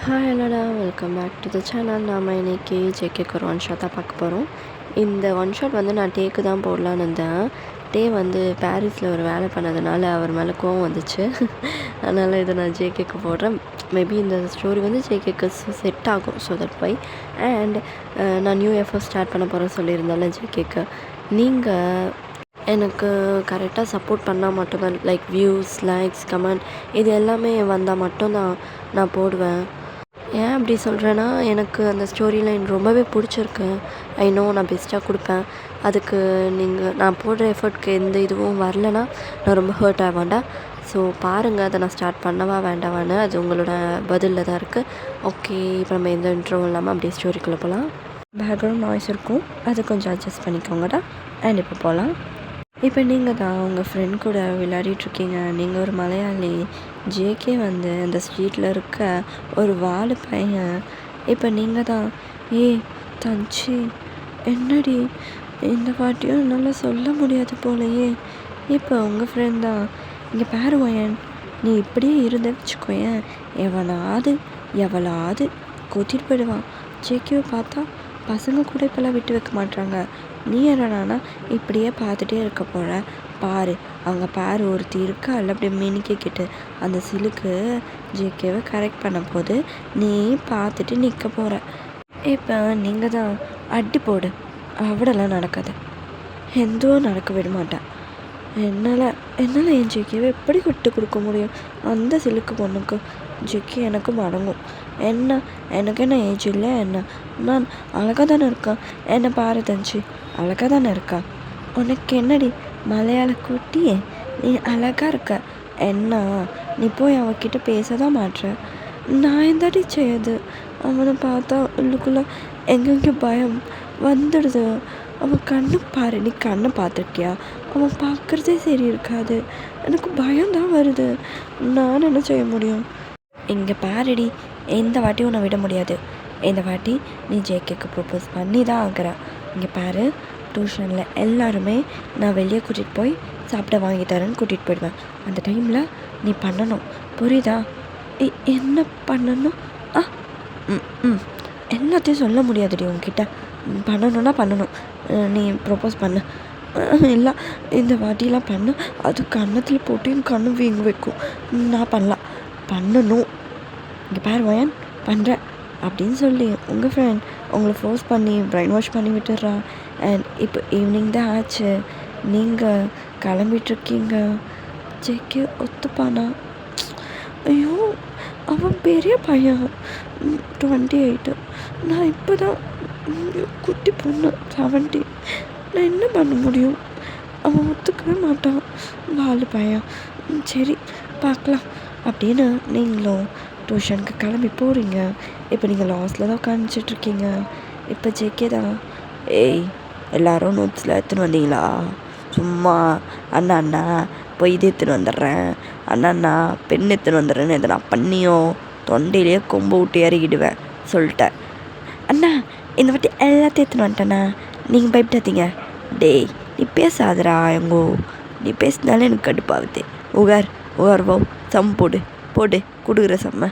Hi ஹலோடா, welcome back to the channel. நாம் இன்றைக்கி ஜேகேக்கு ஒரு ஒன் ஷாட் தான் பார்க்க போகிறோம். இந்த ஒன் ஷாட் வந்து நான் டேக்கு தான் போடலான்னு இருந்தேன். டே வந்து பாரிஸில் ஒரு வேலை பண்ணதுனால அவர் மேலே கோவம் வந்துச்சு. அதனால் இதை நான் ஜேகேக்கு போடுறேன். மேபி இந்த ஸ்டோரி வந்து ஜேகேக்கு செட் ஆகும். ஸோ தட் வை அண்ட் நான் நியூ எஃப்ஓ ஸ்டார்ட் பண்ண போகிறேன் சொல்லியிருந்தால ஜேகேக்கு நீங்கள் எனக்கு கரெக்டாக சப்போர்ட் பண்ணால் மட்டும்தான், லைக் வியூஸ், லைக்ஸ், கமெண்ட் இது எல்லாமே வந்தால் மட்டும்தான் நான் போடுவேன். ஏன் அப்படி சொல்கிறேன்னா, எனக்கு அந்த ஸ்டோரி லைன் ரொம்பவே பிடிச்சிருக்கு. ஐ நோ நான் பெஸ்ட்டாக கொடுப்பேன். அதுக்கு நான் போடுற எஃபர்ட்க்கு எந்த இதுவும் வரலன்னா நான் ரொம்ப ஹர்ட் ஆவேன்டா. ஸோ பாருங்கள், அதை நான் ஸ்டார்ட் பண்ணவா வேண்டாவான்னு அது உங்களோட பதிலில் தான் இருக்குது. ஓகே, இப்போ நம்ம எந்த இன்ட்ரோவும் இல்லாமல் அப்படியே ஸ்டோரிக்குள்ளே போகலாம். பேக்ரவுண்ட் நாய்ஸ் இருக்கும், அது கொஞ்சம் அட்ஜஸ்ட் பண்ணிக்கோங்கடா. அண்ட் இப்போ போகலாம். இப்போ நீங்கள் தான் உங்கள் ஃப்ரெண்ட் கூட விளையாடிட்டுருக்கீங்க. நீங்கள் ஒரு மலையாளி. ஜேகே வந்து அந்த ஸ்ட்ரீட்டில் இருக்க ஒரு வாலு பையன். இப்போ நீங்கள் தான், ஏய் தஞ்சி என்னடி இந்த வாட்டியும் என்னால் சொல்ல முடியாது போலையே. இப்போ உங்கள் ஃப்ரெண்ட் தான், இங்கே பாரு வயன், நீ இப்படியே இருந்த வச்சுக்கோயேன், எவளாவது கொத்திட்டு போயிடுவான். ஜேகேவை பார்த்தா பசங்க கூட இப்போல்லாம் விட்டு வைக்க மாட்டாங்க. நீ என்னடானா இப்படியே பார்த்துட்டே இருக்க போகிற. பாரு அவங்க பாரு ஒருத்தி இருக்கா இல்லை அப்படி மினிக்கிட்டு அந்த சிலுக்கு ஜேகேவை கரெக்ட் பண்ண போது நீ பார்த்துட்டு நிற்க போகிற. இப்போ நீங்கள் தான் அடி போடு. அவடெல்லாம் நடக்காது, எதுவும் நடக்க விட மாட்டேன். என்னால் என் ஜேகேவை எப்படி விட்டு கொடுக்க முடியும்? அந்த சிலுக்கு பொண்ணுக்கு ஜேகே எனக்கும் அடங்கும். எனக்கு என்ன ஏஜ் இல்லை, நான் அழகாக தானே இருக்கேன். என்னை பாரு தஞ்சி, அழகாக தானே இருக்கா. உனக்கு என்னடி மலையாள குட்டியே, நீ அழகாக இருக்க. நீ போய் அவகிட்ட பேச தான் மாட்டுற. நான் எந்தாடி செய்யுது? அவனை பார்த்தா உள்ளுக்குள்ளே எங்கெங்கே பயம் வந்துடுது. அவன் கண்ணு பாரு, நீ கண்ணை பார்த்துருக்கியா? அவன் பார்க்குறதே சரி இருக்காது. எனக்கு பயம்தான் வருது. நான் என்ன செய்ய முடியும்? இங்கே பாருடி, எந்த வாட்டியும் உன்னை விட முடியாது. இந்த வாட்டி நீ ஜேகேக்கு ப்ரப்போஸ் பண்ணி தான் ஆகிற. இங்கே பாரு, டியூஷனில் எல்லாருமே நான் வெளியே கூட்டிகிட்டு போய் சாப்பிட வாங்கி தரேன்னு கூட்டிகிட்டு போயிடுவேன். அந்த டைமில் நீ பண்ணணும், புரியுதா? என்ன பண்ணணும்? எல்லாத்தையும் சொல்ல முடியாதுடி உங்ககிட்ட. பண்ணணுன்னா பண்ணணும். நீ ப்ரப்போஸ் பண்ண இல்லை, இந்த வாட்டிலாம் பண்ண, அது கன்னத்தில் போட்டு என் கண்ணு வீங்க வைக்கும். நான் பண்ணணும். இங்கே பாரு வயன், பண்ணுறேன் அப்படின்னு சொல்லி உங்கள் ஃப்ரெண்ட் உங்களை ஃபோர்ஸ் பண்ணி ப்ரைன் வாஷ் பண்ணி விட்டுடுறா. அண்ட் இப்போ ஈவினிங் தான் ஆச்சு, நீங்கள் கிளம்பிட்டுருக்கீங்க. ஜேகே ஒத்துப்பானா? ஐயோ, அவன் பெரிய பையன், 28. நான் இப்போ தான் குட்டி பொண்ணு, 70. நான் என்ன பண்ண முடியும்? அவன் ஒத்துக்கவே மாட்டான், வாலு பையன். சரி பார்க்கலாம் அப்படின்னு நீங்களும் டியூஷனுக்கு கிளம்பி போகிறீங்க. இப்போ நீங்கள் லாஸ்ட்டில் தான் உட்காந்துட்ருக்கீங்க. இப்போ ஜேகே தான், ஏய் எல்லோரும் நோட்ஸில் எடுத்துன்னு வந்தீங்களா? சும்மா அண்ணா போய் இது எடுத்துன்னு வந்துடுறேன், அண்ணா பெண் எடுத்துன்னு வந்துடுறேன்னு இதை நான் பண்ணியும் தொண்டையிலேயே கொம்பு விட்டு இறக்கிடுவேன் சொல்லிட்டேன். அண்ணா இந்த வாட்டி எல்லாத்தையும் எடுத்துன்னு வந்துட்டேண்ணா, நீங்கள் பயப்படாதீங்க. டேய் நீ பேசாதடா எங்கோ, நீ பேசினாலே எனக்கு கடுப்பாகுது. உகார் வா, சம் போடு கொடுக்குற செம்ம.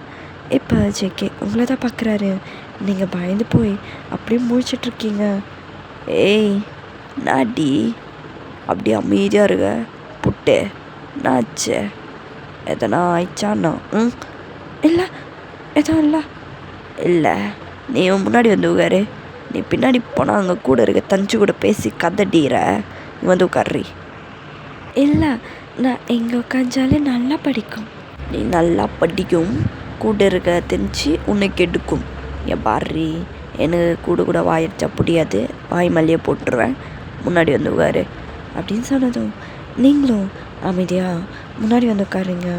இப்போ ஜேகே உங்களை தான் பார்க்குறாரு. நீங்கள் பயந்து போய் அப்படியே முழிச்சிட்ருக்கீங்க. ஏய் நாடி அப்படியே அமைதியாக இருக்க புட்டு, நாச்சு எதனா ஆயிடுச்சான்னா? இல்லை எதுவும் இல்லை. நீ முன்னாடி வந்து உட்காரு. நீ பின்னாடி போனால் அங்கே கூட இருக்க தஞ்சு கூட பேசி கதடிற. நீ வந்து உட்கார்றி. இல்லை, நான் எங்கே உட்காந்தாலே நல்லா படிக்கும். நீ நல்லா படிக்கும், கூட இருக்க தெரிஞ்சு உன்னை கெடுக்கும். என் பாரி, எனக்கு கூட வாயிடுச்சா முடியாது, வாய் மல்லியை போட்டுருவேன். முன்னாடி வந்து உட்காரு அப்படின்னு சொன்னதும் நீங்களும் அமைதியாக முன்னாடி வந்து உட்காருங்க.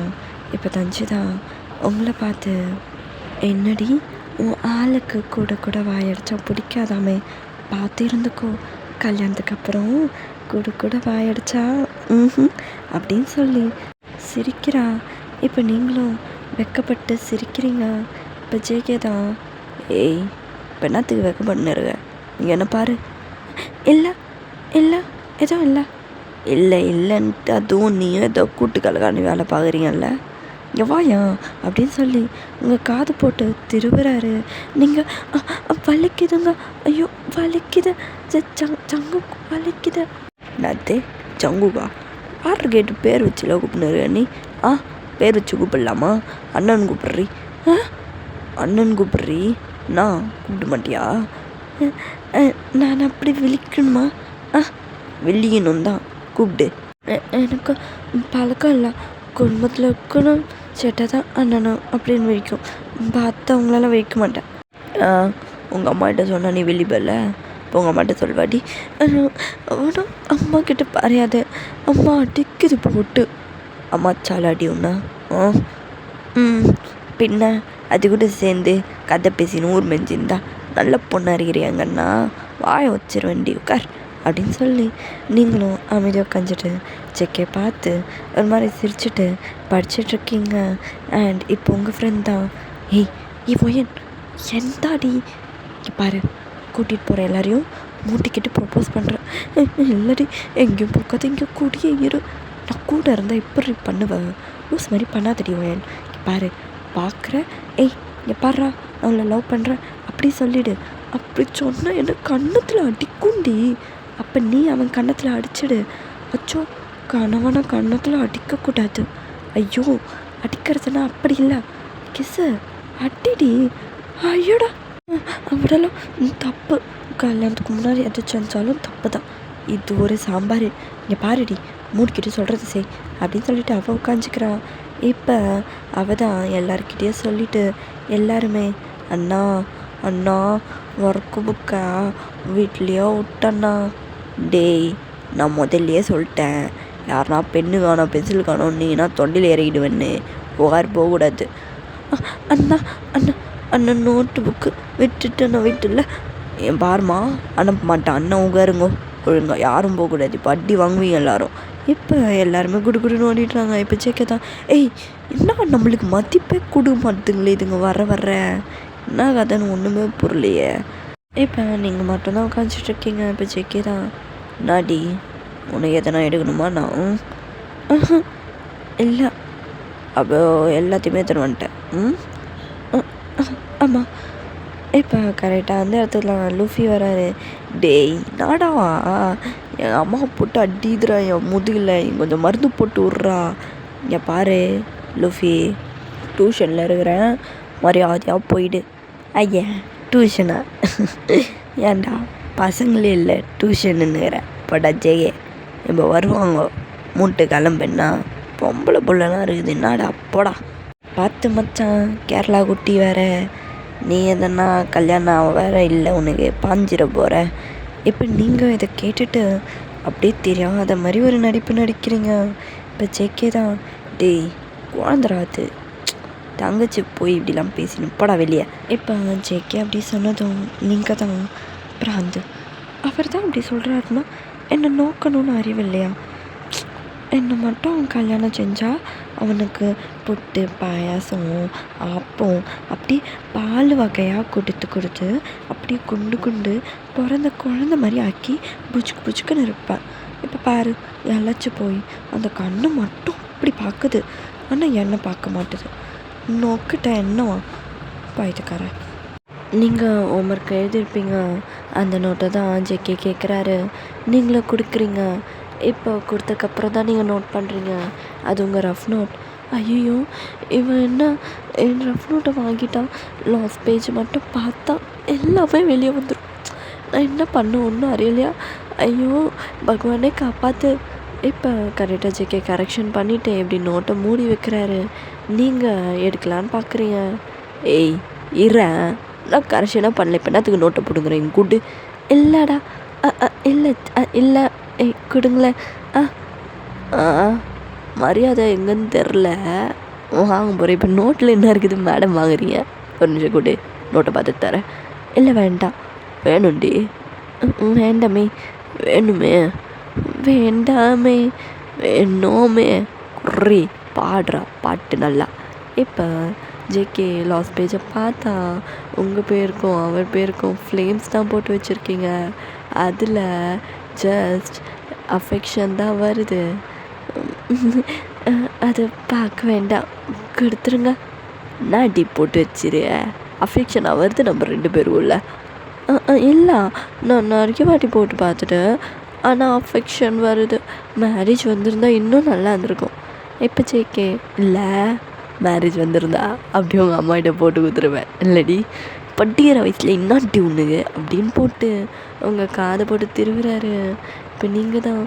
இப்போ தஞ்சு தான் உங்களை பார்த்து, என்னடி உன் ஆளுக்கு கூட வாயடிச்சா பிடிக்காதாமே, பார்த்து இருந்துக்கோ, கல்யாணத்துக்கு அப்புறம் கூட வாயடிச்சா அப்படின்னு சொல்லி சிரிக்கிறா. இப்போ நீங்களும் வெக்கப்பட்டு சிரிக்கிறீங்க. இப்போ ஜேகே தான், ஏய் இப்போ என்னத்துக்கு வெக்கப்பட்டுருக்க? நீங்கள் என்ன பாரு. இல்லை எதுவும் இல்லைன்ட்டு அதுவும் நீயும் ஏதோ கூட்டு கலகாணி வேலை பார்க்குறீங்கல்ல, இங்கே வாயா அப்படின்னு சொல்லி உங்கள் காது போட்டு திருவுறாரு. நீங்கள் வலிக்குதுங்க, ஐயோ வலிக்குது, சங்கு வலிக்குது. நத்தே சங்குக்கா யார் கேட்டு பேர் வச்சுல கூப்பிடுற நீ? பேர் வச்சு கூப்பிடலாமா? அண்ணன் கூப்பிட்றி. அண்ணன் கூப்பிட்றி, நான் கூப்பிட மாட்டியா? நான் அப்படி விழிக்கணுமா? விழிக்கணும் தான், கூப்பிடு. எனக்கு பழக்கம் இல்லை, குடும்பத்தில் இருக்கணும் சேட்டை தான் அண்ணனும் அப்படின்னு விழிக்கும், பார்த்தவங்களால விழிக்க மாட்டேன். உங்கள் அம்மாகிட்ட சொன்னா நீ வெளிப்பல, இப்போ உங்கள் அம்மாட்ட சொல்வாடி. அவனும் அம்மா கிட்ட பறையாது, அம்மா அடிக்குது போட்டு. அம்மா சால அடி ஒன்றா? பின்ன அது கூட சேர்ந்து கதை பேசின்னு ஊர் மெஞ்சிருந்தா நல்ல பொண்ணு அறிகிறியாங்கண்ணா, வாயை வச்சிருவேண்டி உட்கார் அப்படின்னு சொல்லி நீங்களும் அமைதியாக உட்காந்துட்டு செக்கை பார்த்து ஒரு மாதிரி சிரிச்சுட்டு படிச்சிட்ருக்கீங்க. அண்ட் இப்போ உங்கள் ஃப்ரெண்ட் தான், இவன் எந்தாடி பாரு கூட்டிகிட்டு போகிற எல்லாரையும் மூட்டிக்கிட்டு ப்ரப்போஸ் பண்ணுறேன். இல்லடி எங்கேயும் போக்காது, இங்கே கூடியே இரு, நான் கூட இருந்தால் இப்படி பண்ணுவேன், லூஸ் மாதிரி பண்ணாதடி வயன். பாரு பார்க்குற, இங்கே பாடுறா நான் அவளை லவ் பண்ணுறேன் அப்படி சொல்லிவிடு. அப்படி சொன்னால் என்ன கன்னத்தில் அடிக்குண்டி, அப்போ நீ அவன் கன்னத்தில் அடிச்சிடு. அச்சோ கணவனை கன்னத்தில் அடிக்கக்கூடாது. ஐயோ அடிக்கிறதுனா அப்படி இல்லை, கிஸ்ஸு அடிடி. ஐயோடா அவடெல்லாம் தப்பு, கல்யாணத்துக்கு முன்னாடி எது செஞ்சாலும் தப்பு தான். இது ஒரு சாம்பார், இங்கே பாருடி மூடிக்கிட்டு சொல்கிறது செய் அப்படின்னு சொல்லிட்டு அவள் உட்காந்துக்கிறான். இப்போ அவள் தான் எல்லாருக்கிட்டேயே சொல்லிவிட்டு எல்லாருமே அண்ணா அண்ணா ஒர்க்கு புக்கா வீட்லேயோ விட்டண்ணா. டேய் நான் முதல்லையே சொல்லிட்டேன், யாருனா பெண்ணு காணோம் பென்சில் காணோம் நீனா தொண்டில் இறங்கிடுவேன்னு புகார் போகக்கூடாது. அண்ணா அண்ணா அண்ணன் நோட்டு புக்கு விட்டுட்டு நான் வீட்டில் என் பாருமா அனுப்ப மாட்டேன், அண்ணன் உட்காருங்கோ ஒழுங்கா, யாரும் போகக்கூடாது, இப்போ அடி வாங்குவீங்க எல்லாரும். இப்போ எல்லாருமே குடுன்னு ஓடிட்டுறாங்க. இப்போ சேக்க தான், என்ன நம்மளுக்கு மதிப்பே கொடுக்க மாட்டுங்களே இதுங்க வர என்ன கதைன்னு ஒன்றுமே புரியலையே. இப்போ நீங்கள் மட்டும்தான் உட்காந்துட்ருக்கீங்க. இப்போ சேக்கே தான், நாடி உனக்கு எதனா எடுக்கணுமா? நான் இல்லை, அப்போ எல்லாத்தையுமே எடுத்துன்னு வந்துட்டேன். ஆமாம். இப்போ கரெக்டாக அந்த இடத்துல லூஃபி வராரு. டேய் நாடாவா என் அம்மா போட்டு அடிதுரா என் முதுகில், கொஞ்சம் மருந்து போட்டு விட்றா. இங்கே பாரு லூஃபி, டியூஷனில் இருக்கிறேன், மரியாதையாக போயிடு. ஐயா டியூஷனா? ஏன்டா பசங்களே இல்லை டியூஷனுங்கிறேன். படா ஜெயே இப்போ வருவாங்க மூட்டு கிளம்புன்னா, பொம்பளை புள்ளலாம் இருக்குது, என்னடா போடா. பார்த்து மச்சான் கேரளா குட்டி வேறு, நீ எதனா கல்யாணம் வேறு இல்லை உனக்கு, பாஞ்சிட போகிற. இப்போ நீங்கள் இதை கேட்டுட்டு அப்படியே தெரியாத மாதிரி ஒரு நடிப்பு நடிக்கிறீங்க. இப்போ ஜேகே தான், டேய் குழந்தராது தங்கச்சி போய் இப்படிலாம் பேசினு போடா வெளியே. இப்போ ஜேகே அப்படி சொன்னதும் நீங்கள் தான் பிராந்து, அவர் தான் அப்படி சொல்கிறாருன்னா என்னை நோக்கணும்னு அறிவு இல்லையா? என்னை மட்டும் அவன் கல்யாணம் செஞ்சால் அவனுக்கு புட்டு பாயாசம் ஆப்பம் அப்படி பால் வகையாக கொடுத்து அப்படி குண்டு பிறந்த குழந்த மாதிரி ஆக்கி புச்சுக்குன்னு இருப்பேன். இப்போ பாரு இழைச்சி போய் அந்த கண்ணு மட்டும் அப்படி பார்க்குது, ஆனால் என்னை பார்க்க மாட்டுது. நோக்கிட்ட என்னவா பாய்த்துக்காரன். நீங்கள் ஹோம்ஒர்க் எழுதியிருப்பீங்க, அந்த நோட்டை தான் ஜேகே கேட்குறாரு, நீங்களும் கொடுக்குறீங்க. இப்போ கொடுத்ததுக்கப்புறம் தான் நீங்கள் நோட் பண்ணுறீங்க, அது உங்கள் ரஃப் நோட். ஐயோ இவன் என்ன என் ரஃப் நோட்டை வாங்கிட்டான், லாஸ்ட் பேஜ் மட்டும் பார்த்தா எல்லாமே வெளியே வந்துடும். நான் என்ன பண்ண ஒன்றும் அறியலையா? ஐயோ பகவானே காப்பாற்று. இப்போ கரெக்டாக ஜேகே கரெக்ஷன் பண்ணிவிட்டு இப்படி நோட்டை மூடி வைக்கிறாரு. நீங்கள் எடுக்கலான்னு பார்க்குறீங்க. இறேன் நான் கரெக்ஷனாக பண்ணல, இப்போ என்னத்துக்கு நோட்டை போடுங்கிறேன் கூட்டு. இல்லைடா இல்லை கொடுங்களேன். மரியாதை எங்கன்னு தெரில, வாங்க போகிறேன். இப்போ நோட்டில் என்ன இருக்குது மேடம் வாங்குறீங்க, ஒரு நிமிஷம் கூட்டு நோட்டை பார்த்துட்டு தரேன். இல்லை வேண்டாம். வேணும்டி. வேண்டாமே. வேணுமே. வேண்டாமே. வேணுமே. குர்ரி பாடுறா பாட்டு நல்லா. இப்போ ஜேகே லாஸ்ட் பேஜை பார்த்தா உங்கள் பேருக்கும் அவர் பேருக்கும் ஃப்ளேம்ஸ் தான் போட்டு வச்சுருக்கீங்க, அதில் ஜஸ்ட் அஃபெக்ஷன் தான் வருது. அது பார்க்க வேண்டாம், கொடுத்துருங்க. நான் டீ போட்டு வச்சிரு. அஃபெக்ஷனாக வருது நம்ம 2 பேரும் இல்லை. இல்லை, நான் நிறைய வாட்டி போட்டு பார்த்துட்டேன். ஆனால் அஃபெக்ஷன் வருது. மேரேஜ் வந்திருந்தா இன்னும் நல்லா இருந்திருக்கும். இப்போ ஜேகே இல்லை, மேரேஜ் வந்திருந்தா அப்படி உங்கள் அம்மாகிட்ட போட்டு கொடுத்துருவேன். இல்லடி படிக்கிற வயசில் என்ன டியூனுங்க அப்படின்னு போட்டு உங்கள் காதை போட்டு திருவுறாரு. இப்போ நீங்கள் தான்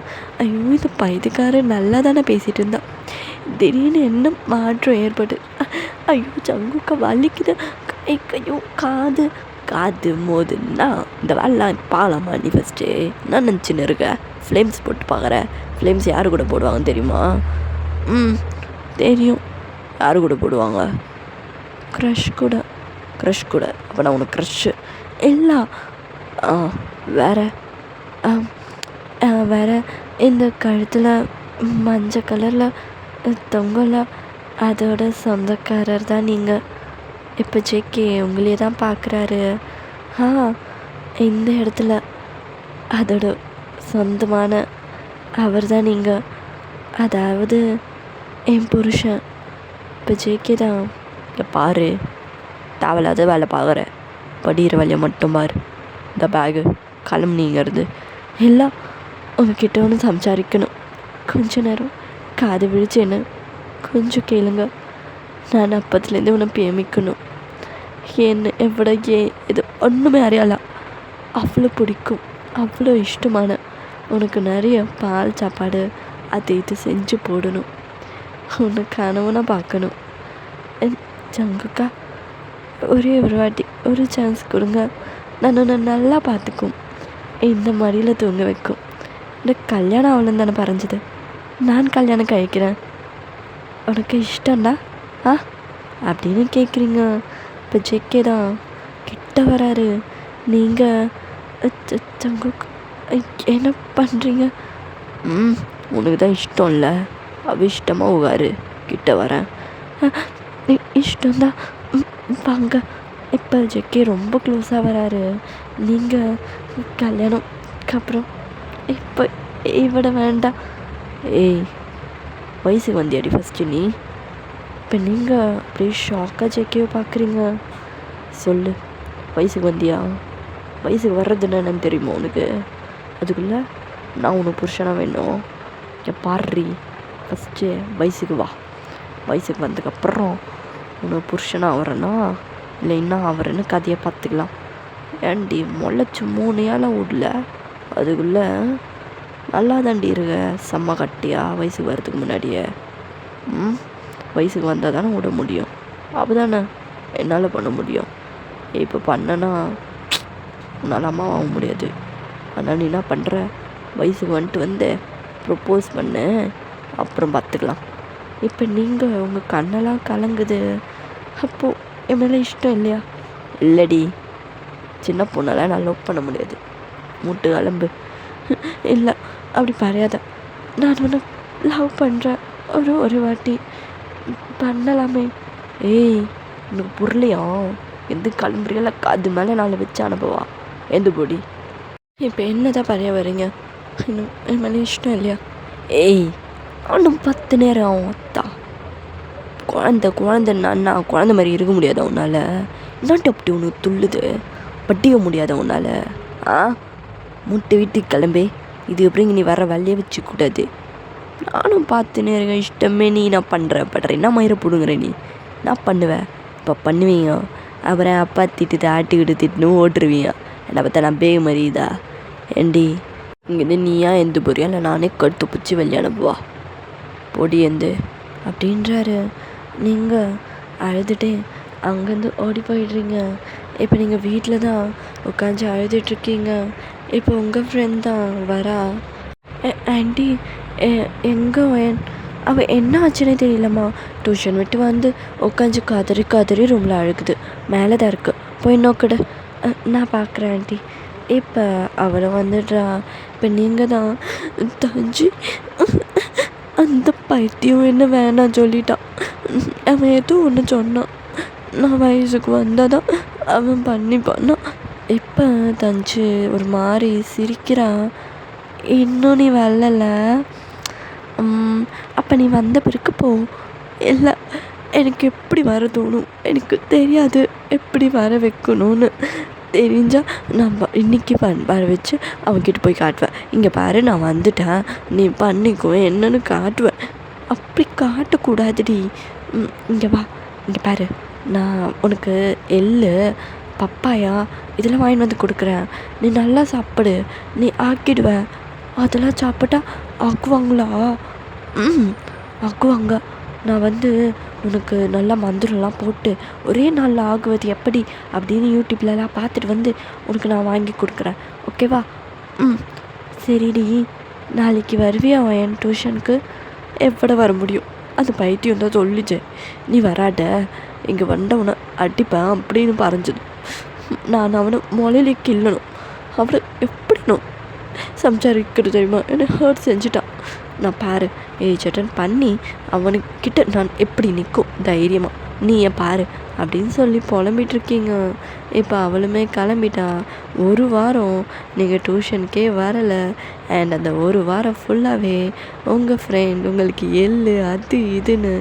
ஐயோ இந்த பையதுக்காரன் நல்லா தானே பேசிகிட்டு இருந்தா, திடீர்னு என்ன மாற்றம் ஏற்பட்டு ஐயோ சங்குக்கா வலிக்குது கையோ காது மோதுன்னா இந்த வேலைலாம் பாலாமா? நீ ஃபஸ்ட்டு நான் நினச்சின்னு இருக்க ஃப்ளேம்ஸ் போட்டு பார்க்குற. ஃப்ளேம்ஸ் யார் கூட போடுவாங்கன்னு தெரியுமா? தெரியும். யார் கூட போடுவாங்க? க்ரஷ் கூட. அப்போ நான் உனக்கு க்ரஷ்ஷு இல்லை. வேறு இந்த கழுத்தில் மஞ்சள் கலரில் தொங்கல, அதோட சொந்தக்காரர் தான் நீங்கள். இப்போ ஜேகே உங்களையே தான் பார்க்குறாரு. இந்த இடத்துல அதோட சொந்தமான அவர் தான் நீங்கள், அதாவது என் புருஷன். இப்போ ஜேகே தான். இங்கே பாரு, தேவையில்லாத வேலை பார்க்குற, படிக்கிற வேலையை மட்டும் பாரு. இந்த பேகு கிளம்புனீங்கிறது எல்லாம் உங்ககிட்ட ஒன்று சம்சாரிக்கணும். கொஞ்ச நேரம் காது விழிச்சு என்ன கொஞ்சம் கேளுங்க. நான் அப்பத்துலேருந்து உன்னை பிரேமிக்கணும். என்ன எவ்வளோ இது ஒன்றுமே அறியல, அவ்வளோ பிடிக்கும், அவ்வளோ இஷ்டமான உனக்கு நிறைய பால் சாப்பாடு அது இது செஞ்சு போடணும். உன்னை கனவுனா பார்க்கணும். ஜங்குக்கா ஒரே ஒரு வாட்டி ஒரு சான்ஸ் கொடுங்க. நான் உன்னை நல்லா பார்த்துக்கும், இந்த மடியில் தூங்க வைக்கும். எனக்கு கல்யாணம் ஆகலன்னு தானே பறஞ்சுது, நான் கல்யாணம் கழிக்கிறேன். உனக்கு இஷ்டம்டா அப்படின்னு கேட்குறீங்க. இப்போ ஜேகே தான் கிட்ட வராரு. நீங்கள் என்ன பண்ணுறீங்க? உனக்கு தான் இஷ்டம் இல்லை, அவ இஷ்டமாக உகாரு. கிட்ட வரேன். இஷ்டம்தான் வாங்க. இப்போ ஜேகே ரொம்ப க்ளோஸாக வராரு. நீங்கள் கல்யாணம்க்கு அப்புறம் இப்போ இவிட வேண்டாம். வயசுக்கு வந்தியாடி ஃபஸ்ட்டு நீ? இப்போ நீங்கள் அப்படியே ஷாக்காக ஜேகேவை பார்க்குறீங்க. சொல்லு, வயசுக்கு வந்தியா? வயசுக்கு வர்றதுன்னு என்னன்னு தெரியுமா உனக்கு? அதுக்குள்ளே நான் உனக்கு புருஷனாக வேணும். பாடுறி, ஃபஸ்ட்டு வயசுக்கு வா. வயசுக்கு வந்ததுக்கப்புறம் உனக்கு புருஷனாக ஆகிறேன்னா இல்லை இன்னும் ஆகிறேன்னு கதையை பார்த்துக்கலாம். ஏன்டி முளைச்சி 3 ஏழை விடல, அதுக்குள்ளே நல்லா தாண்டி இருக்க செம்ம கட்டியா வயசுக்கு வர்றதுக்கு முன்னாடியே. வயசுக்கு வந்தால் தானே விட முடியும். அப்போ தானே என்னால் பண்ண முடியும். இப்போ பண்ணனா உன்னால் அம்மா ஆக முடியாது. அதனால் நீ என்ன பண்ணுற, வயசுக்கு வந்துட்டு ப்ரப்போஸ் பண்ணு, அப்புறம் பார்த்துக்கலாம். இப்போ நீங்கள் உங்கள் கண்ணெல்லாம் கலங்குது. அப்போது என் மேலே இஷ்டம் இல்லையா? இல்லடி, சின்ன பொண்ணெல்லாம் நான் லவ் பண்ண முடியாது. மூட்டு கிளம்பு. இல்லை அப்படி பரையாத, நான் உன்னை லவ் பண்ணுறேன். ஒரு வாட்டி பண்ணலாமே. உனக்கு புரியலையா? எந்த கிளம்புறீங்களா? அது மேலே நாளை வச்சு அனுப்புவா. எந்த பொடி இப்போ என்ன தான் பறைய வரீங்க? இன்னும் என் மேலே இஷ்டம் இல்லையா? இன்னும் 10 நேரம் ஆகும். அத்தா குழந்தைன்னா குழந்தை மாதிரி இருக்க முடியாதா உன்னால்? என்னாட்டு அப்படி உனக்கு துள்ளுது? பட்டிக்க முடியாதா உன்னால்? முட்டை வீட்டுக்கு கிளம்பி, இது எப்படிங்க நீ வர வேலையை வச்சுக்கூடாது. நானும் பார்த்துன்னு இருக்கேன். இஷ்டமே நீ நான் பண்ணுறேன் என்ன மயிரை பிடுங்குற நீ? நான் பண்ணுவேன். இப்போ பண்ணுவீங்க, அப்புறம் அப்பா திட்டு ஆட்டிக்கிட்டு திட்டுன்னு ஓட்டுருவீங்க. என்னை பார்த்தா நான் பேக மாதிரிதா? ஏண்டி இங்கேருந்து நீயா எந்த போறியா இல்லை நானே கடுத்து பிடிச்சி வெளியே அனுப்புவா? பொடி எந்து அப்படின்றாரு. நீங்கள் அழுதுகிட்டே அங்கேருந்து ஓடி போயிடுறீங்க. இப்போ நீங்கள் வீட்டில் தான் உட்காந்து அழுதுட்ருக்கீங்க. இப்போ உங்கள் ஃப்ரெண்ட் தான் வரா. ஆண்டி எங்கே அவள் என்ன ஆச்சுன்னே தெரியலம்மா. டியூஷன் விட்டு வந்து உட்காந்து கதறி ரூமில் அழுகுது. மேலே தான் இருக்குது, போய் நோக்கடு. நான் பார்க்குறேன் ஆண்டி. இப்போ அவளை வந்துடுறா. இப்போ நீங்கள் தான் தஞ்சி அந்த பைத்தியம் என்ன வேணாம் சொல்லிட்டான். அவன் எதுவும் ஒன்று சொன்னான், நான் வயசுக்கு வந்தால் தான் அவன் பண்ணான். இப்போ தஞ்சு ஒரு மாதிரி சிரிக்கிறான். இன்னும் நீ வரல? அப்போ நீ வந்த பிறகு போ. இல்லை எனக்கு எப்படி வர தோணும், எனக்கு தெரியாது எப்படி வர வைக்கணும்னு. தெரிஞ்சால் நான் இன்றைக்கி வர வச்சு அவன்கிட்ட போய் காட்டுவேன், இங்கே பாரு நான் வந்துட்டேன், நீ பண்ணிக்கோ என்னன்னு காட்டுவேன். அப்படி காட்டக்கூடாதுடி. இங்கே வா, இங்கே பாரு, நான் உனக்கு எள்ளு பப்பாயா இதெல்லாம் வாங்கிட்டு வந்து கொடுக்குறேன், நீ நல்லா சாப்பிடு, நீ ஆக்கிடுவ. அதெல்லாம் சாப்பிட்டா ஆக்குவாங்களா? ஆக்குவாங்க. நான் உனக்கு நல்லா மந்திரம்லாம் போட்டு ஒரே நாளில் ஆகுவது எப்படி அப்படின்னு யூடியூப்லலாம் பார்த்துட்டு உனக்கு நான் வாங்கி கொடுக்குறேன், ஓகேவா? சரிடி, நாளைக்கு வருவியா என் டியூஷனுக்கு? எப்பட வர முடியும், அது பைத்தியம் தான் சொல்லிச்சு. நீ வராட, இங்கே வந்தவனை அடிப்பேன் அப்படின்னு பறஞ்சது. நான் அவனை மொழியிலே கிள்ளணும். அவனை எப்படினும் சம்சாரிக்கிறது தெரியுமா, என்னை ஹர்ட் செஞ்சுட்டான். நான் பாரு ஏஜ் அட்டன் பண்ணி அவனுக்கிட்ட நான் எப்படி நிற்கும் தைரியமாக, நீ ஏன் பாரு அப்படின்னு சொல்லி புலம்பிகிட்ருக்கீங்க. இப்போ அவளுமே கிளம்பிட்டா. ஒரு வாரம் நீங்கள் டியூஷனுக்கே வரலை. அண்ட் அந்த ஒரு வாரம் ஃபுல்லாகவே உங்கள் ஃப்ரெண்ட் உங்களுக்கு எள்ளு அது இதுன்னு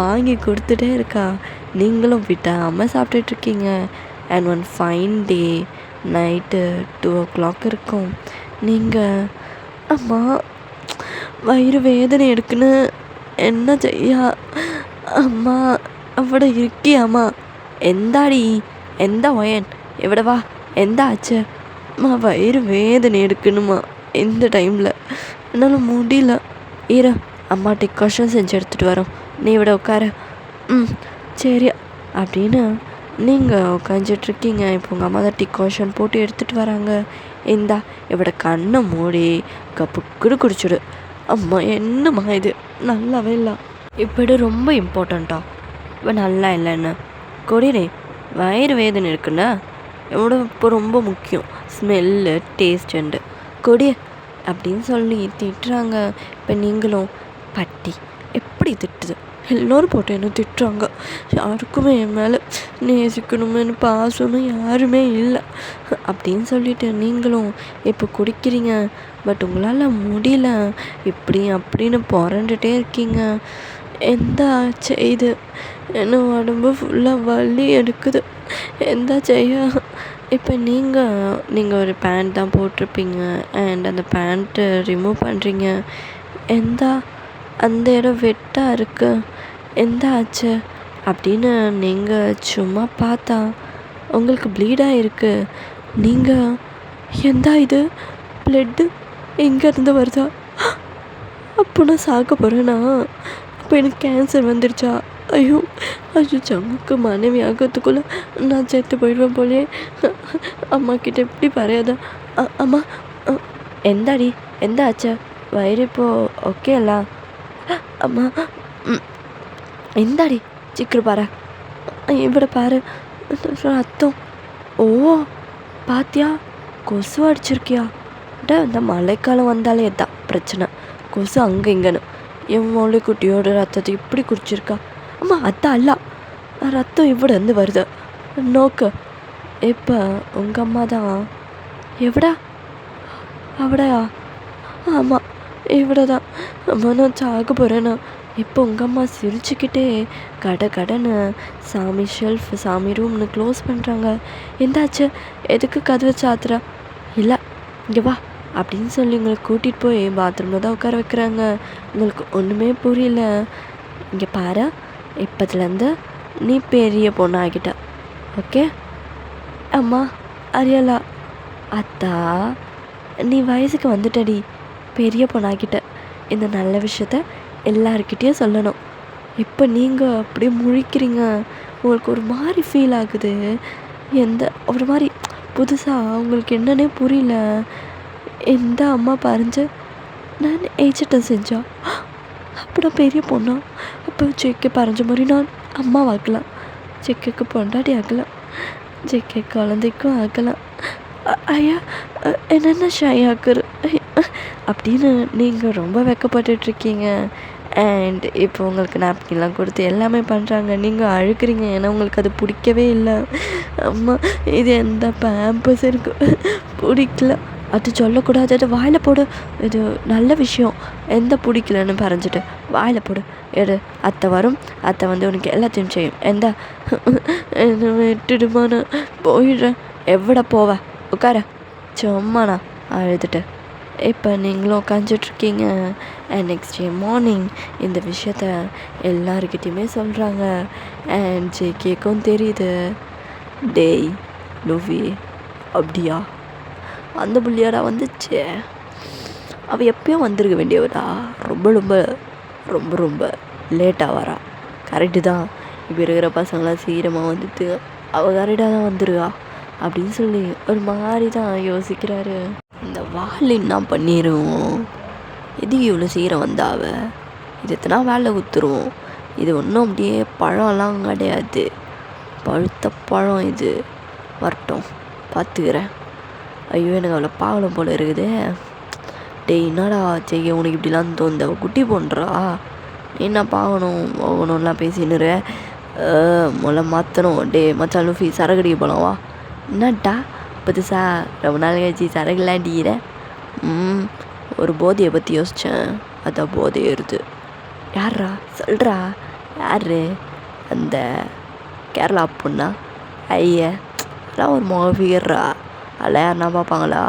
வாங்கி கொடுத்துட்டே இருக்கா. நீங்களும் விட்டாமல் சாப்பிட்டுட்ருக்கீங்க. And one fine day night 2 o'clock இருக்கும். நீங்கள் அம்மா வயிறு வேதனை எடுக்குன்னு என்ன செய்யா அம்மா அவட இருக்கியாம்மா? எந்தாடி எந்த ஒயன் எவிடவா எந்த ஆச்சு? அம்மா வயிறு வேதனை எடுக்கணுமா இந்த டைமில், என்னால் முடியல. இரு அம்மா டிகாஷன் செஞ்சு எடுத்துகிட்டு வரோம், நீ விட உட்கார. சரி அப்படின்னு நீங்கள் உட்காந்துட்ருக்கீங்க. இப்போ உங்கள் அம்மா தான் டிகாஷன் போட்டு எடுத்துகிட்டு வராங்க. இந்தா இவட கண்ணை மூடி கப்புக்குடு குடிச்சிடு. அம்மா என்னம்மா இது நல்லாவே இல்லை, இப்படி ரொம்ப இம்பார்ட்டண்ட்டா? இப்போ நல்லா இல்லைன்னு கொடிரே, வயிறு வேதனை இருக்குண்ணா, எவ்வளோ இப்போ ரொம்ப முக்கியம் ஸ்மெல்லு டேஸ்ட்டுண்டு கொடி அப்படின்னு சொல்லி திட்டுறாங்க. இப்போ நீங்களும் பட்டி எப்படி திட்டுது, எல்லோரும் போட்டு என்ன திட்டுறாங்க. யாருக்குமே என் மேலே நேசிக்கணும்னு பாசமும் யாருமே இல்லை அப்படின்னு சொல்லிட்டு நீங்களும் இப்போ குடிக்கிறீங்க. பட் உங்களால் முடியல, இப்படி அப்படின்னு புரண்டுட்டே இருக்கீங்க. எந்த செய்து என்ன உடம்பு ஃபுல்லாக வலி எடுக்குது, எந்த செய்ய. இப்போ நீங்கள் ஒரு பேண்ட் தான் போட்டிருப்பீங்க அண்ட் அந்த பேண்ட்டு ரிமூவ் பண்ணுறீங்க. அந்த இடம் வெட்டாக இருக்கு, எந்த ஆச்சு அப்படின்னு நீங்கள் சும்மா பார்த்தா உங்களுக்கு ப்ளீடாக இருக்குது. நீங்கள் எந்த இது ப்ளட்டு எங்கேருந்து வருதா? அப்போ நான் சாக்க போகிறேன்னா? அப்போ எனக்கு கேன்சர் வந்துடுச்சா? ஐயோ சமக்கு மனைவி ஆகிறதுக்குள்ளே நான் செத்து போயிடுவேன் போலே. அம்மா கிட்ட எப்படி பரையாதா? அம்மா எந்தாடி எந்த ஆச்சா? வயிறு இப்போது ஓகே அல்ல? அம்மா எந்தாடி சீக்கிரம் பாரு, இவட பாரு ரத்தம். ஓ பாத்தியா, கொசு அடிச்சிருக்கியா? இந்த மழைக்காலம் வந்தாலே தான் பிரச்சனை, கொசு அங்கே இங்கேன்னு. என் மொழி குட்டியோட ரத்தத்தை இப்படி குடிச்சிருக்கா. அம்மா அதான் அல்ல, ரத்தம் இவ்வளோ வருது நோக்கு. இப்போ உங்கள் அம்மா தான் எவடா அவடையா? ஆமாம் இவட தான். அம்மா நான் சாக போகிறேண்ணா. இப்போ உங்கள் அம்மா சிரிச்சுக்கிட்டே கடைன்னு சாமி ஷெல்ஃப் சாமி ரூம்னு க்ளோஸ் பண்ணுறாங்க. எந்தாச்சு, எதுக்கு கதவை சாத்துறா? இல்லை இங்கே வா அப்படின்னு சொல்லி உங்களை கூட்டிகிட்டு போய் பாத்ரூமில் தான் உட்கார வைக்கிறாங்க. உங்களுக்கு ஒன்றுமே புரியல. இங்கே பாரு, இப்போதுலேருந்து நீ பெரிய பொண்ணு ஆகிட்ட, ஓகே? அம்மா அரியலா அத்தா, நீ வயசுக்கு வந்துட்டடி, பெரிய பொண்ணாகிட்ட. இந்த நல்ல விஷயத்த எல்லாருக்கிட்டேயும் சொல்லணும். இப்போ நீங்கள் அப்படியே முழிக்கிறீங்க, உங்களுக்கு ஒரு மாதிரி ஃபீல் ஆகுது. ஒரு மாதிரி புதுசாக உங்களுக்கு என்னன்னே புரியல. எந்த அம்மா பறிஞ்சு நான் ஏஜட்டம் செஞ்சா அப்போ பெரிய பொண்ணா? அப்போ செக்கை பறிஞ்ச மாதிரி நான் அம்மா ஆகலாம், செக்கைக்கு பொண்டாடி ஆகலாம், செக்கை குழந்தைக்கும் ஆகலாம். ஐயா என்னென்ன ஷை ஆக்குற அப்படின்னு நீங்கள் ரொம்ப வெக்கப்பட்டுட்ருக்கீங்க. அண்ட் இப்போ உங்களுக்கு நாப்கின்லாம் கொடுத்து எல்லாமே பண்ணுறாங்க. நீங்கள் அழுக்கிறீங்க, ஏன்னா உங்களுக்கு அது பிடிக்கவே இல்லை. அம்மா இது எந்த பேம்பஸ் இருக்கு பிடிக்கல அது சொல்லக்கூடாது, அது வாயில் போடு, இது நல்ல விஷயம், எந்த பிடிக்கலன்னு பறஞ்சிட்டு வாயில் போடு, எடு, அத்தை வரும், அத்தை வந்து உனக்கு எல்லாத்தையும் செய்யும், எந்த என்னை விட்டுடுமா, நான் போயிடுறேன். எவ்வளோ போவ, உட்கார, சும்மாண்ணா அழுதுட்டு. இப்போ நீங்களும் உட்காந்துட்ருக்கீங்க. அண்ட் நெக்ஸ்ட் டே மார்னிங் இந்த விஷயத்த எல்லாருக்கிட்டையுமே சொல்கிறாங்க. அண்ட் ஜேகேக்கும் தெரியுது. டேய் லூவி, அப்படியா அந்த புள்ளியாடா வந்துச்சு, அவள் எப்பயும் வந்திருக்க வேண்டியவடா, ரொம்ப ரொம்ப ரொம்ப ரொம்ப லேட்டாக வரா. கரெக்டு தான், இப்போ இருக்கிற பசங்களாம் சீக்கிரமாக வந்துட்டு அவள் கரெக்டாக தான் வந்துருவா அப்படின்னு சொல்லி ஒரு மாதிரி தான் யோசிக்கிறாரு. இந்த வால் என்ன பண்ணிடுவோம், எது இவ்வளோ சீக்கிரம் வந்தாவ, இது எத்தனா வேலை குத்துருவோம். இது ஒன்றும் அப்படியே பழம்லாம் கிடையாது, பழுத்த பழம் இது, வரட்டும் பார்த்துக்கிறேன். ஐயோ எனக்கு அவ்வளோ பாவலம் போல் இருக்குது. டேய் என்னடா செய்ய உனக்கு இப்படிலாம் தோந்த, குட்டி போன்றா, என்ன பாகணும் போகணும்லாம் பேசினுரு, முதல்ல மாற்றணும். டே மச்சான் லூஃபி சரகடிக்க போகலாம் வா. என்னட்டா புதுசா ரொம்ப நாள் கழிச்சு சரகுலாம் அடிக்கிற? ஒரு போதையை பற்றி யோசித்தேன், அதான் போதை ஏறுது. யார்ரா சொல்கிறா, யார் அந்த கேரளா பொண்ணா? ஐயா அதெல்லாம் ஒரு மொழிறா, அதெல்லாம் யாருன்னா பார்ப்பாங்களா?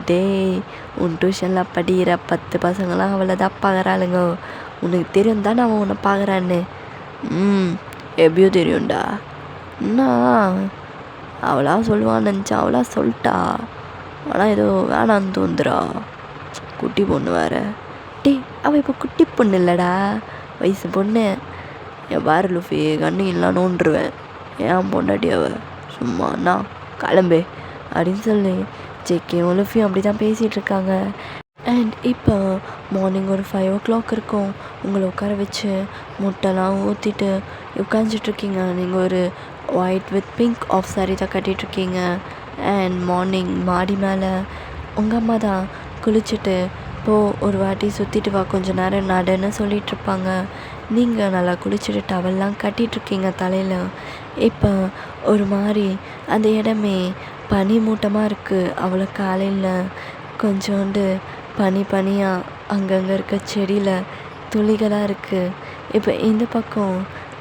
டேய் உன் டியூஷனில் படிக்கிற 10 பசங்களாம் அவளை தான் பார்க்குறாளுங்க, உனக்கு தெரியும் தானே அவன் உன்னை பார்க்குறான்னு? எப்படியோ தெரியும்டா. என்ன அவளா சொல்லுவான்னு நினச்சா, அவளா சொல்லிட்டா, ஆனால் ஏதோ வேணான்னு தோந்துரா, குட்டி பொண்ணு வேறு. அவள் இப்போ குட்டி பொண்ணு இல்லைடா, வயசு பொண்ணு. என் பாரு லூஃபி, கண்ணு எல்லாம் நோண்டுருவேன், ஏன் பொண்டாட்டி அவள், சும்மா நான் கிளம்பு அப்படின்னு சொல்லி ஜேகேவும் லூஃபியும் அப்படி தான் பேசிகிட்டு இருக்காங்க. அண்ட் இப்போ மார்னிங் ஒரு 5 o'clock இருக்கும். உங்களை உட்கார வச்சு முட்டைலாம் ஊற்றிட்டு உட்காந்துட்ருக்கீங்க. நீங்கள் ஒரு white with pink of sari தான் கட்டிகிட்ருக்கீங்க. அண்ட் மார்னிங் மாடி மேலே உங்கள் அம்மா தான் குளிச்சுட்டு ஒரு வாட்டி சுற்றிட்டு வா, கொஞ்சம் நேரம் நடன்னு சொல்லிகிட்ருப்பாங்க. நீங்கள் நல்லா குளிச்சுட்டு டவல்லாம் கட்டிகிட்ருக்கீங்க தலையில். இப்போ ஒரு மாதிரி அந்த இடமே பனி மூட்டமாக இருக்குது. அவ்வளோ காலையில் கொஞ்சோண்டு பனியாக அங்கங்கே இருக்க செடியில் துளிகளாக இருக்குது. இப்போ இந்த பக்கம்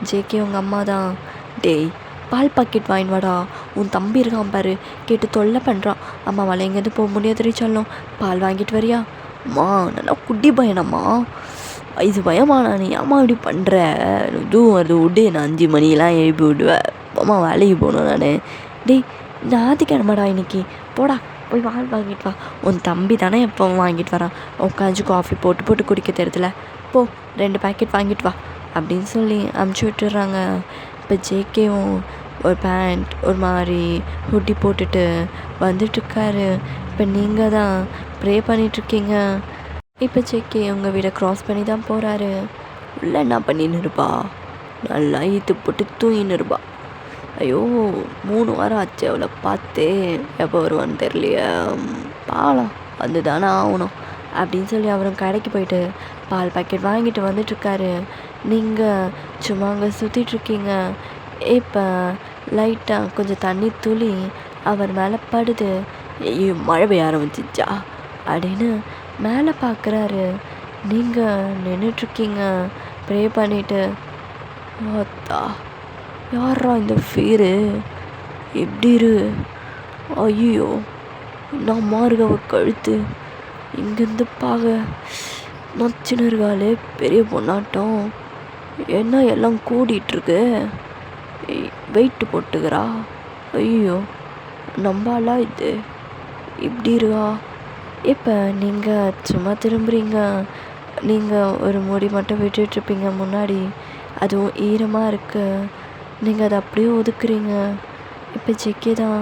ஜேகே உங்கள் அம்மா தான், டேய் பால் பாக்கெட் வாங்கிட்டு வாடா, உன் தம்பி இருக்கான் பாரு, கேட்டு தொல்லை பண்ணுறான், அம்மாவால் எங்கேருந்து போக முடியாது சொல்லும், பால் வாங்கிட்டு வரியா? அம்மா நல்லா குட்டி பையனம்மா, வயசு பயமாண்ணா, நீ அம்மா இப்படி பண்ணுற, இதுவும் வருது விடு, நான் 5 மணிக்கெலாம் எழுப்பி விடுவேன், அம்மா வேலைக்கு போகணும் நான். டேய் ஞாயிற்றுக்கிழமைடா இன்னைக்கு, போடா போய் பால் வாங்கிட்டு வா, உன் தம்பி தானே எப்போ வாங்கிட்டு வரான், உட்காந்து காஃபி போட்டு குடிக்க தெரியுதுல, போ 2 பாக்கெட் வாங்கிட்டு வா அப்படின்னு சொல்லி அமுச்சு விட்டுறாங்க. இப்போ ஜேகேவும் ஒரு பேண்ட் ஒரு மாதிரி ஹுட்டி போட்டுட்டு வந்துட்டுருக்காரு. இப்போ நீங்கள் தான் ப்ரே பண்ணிகிட்ருக்கீங்க. இப்போ ஜேகே உங்கள் வீடை க்ராஸ் பண்ணி தான் போகிறாரு. உள்ள என்ன பண்ணின்னு இருப்பா, நல்லா ஈத்து போட்டு தூங்கின்னு இருப்பா. ஐயோ 3 வாரம் ஆச்சு அவளை பார்த்து, எப்போ வருவான்னு தெரியலையே, பாலம் வந்து தானே ஆகணும் அப்படின்னு சொல்லி அவரும் கடைக்கு போயிட்டு பால் பாக்கெட் வாங்கிட்டு வந்துட்டுருக்காரு. நீங்கள் சும்மா அங்கே சுற்றிட்டுருக்கீங்க. இப்போ லைட்டாக கொஞ்சம் தண்ணி துளி அவர் மேலே படுது. ஐயோ மழை பெய்ய ஆரம்பிச்சிச்சா அப்படின்னு மேலே பார்க்குறாரு. நீங்கள் நின்றுட்டுருக்கீங்க ப்ரே பண்ணிவிட்டு. பார்த்தா யாரா இந்த ஃபீரு எப்படி ஐயோ நம்ம இருக்க கழுத்து இங்கேருந்து பார்க்க நச்சுன்னு இருக்காளே பெரிய பொண்ணாட்டம், என்ன எல்லாம் கூடிகிட்ருக்கு, வெயிட்டு போட்டுக்கிறா, ஐயோ நம்பாலா இது இப்படி இருக்கா. இப்போ நீங்கள் சும்மா திரும்புகிறீங்க. நீங்கள் ஒரு முடி மட்டும் விட்டுட்ருப்பீங்க முன்னாடி, அதுவும் ஈரமாக இருக்குது, நீங்கள் அதை அப்படியே ஒதுக்குறீங்க. இப்போ ஜெக்கே தான்,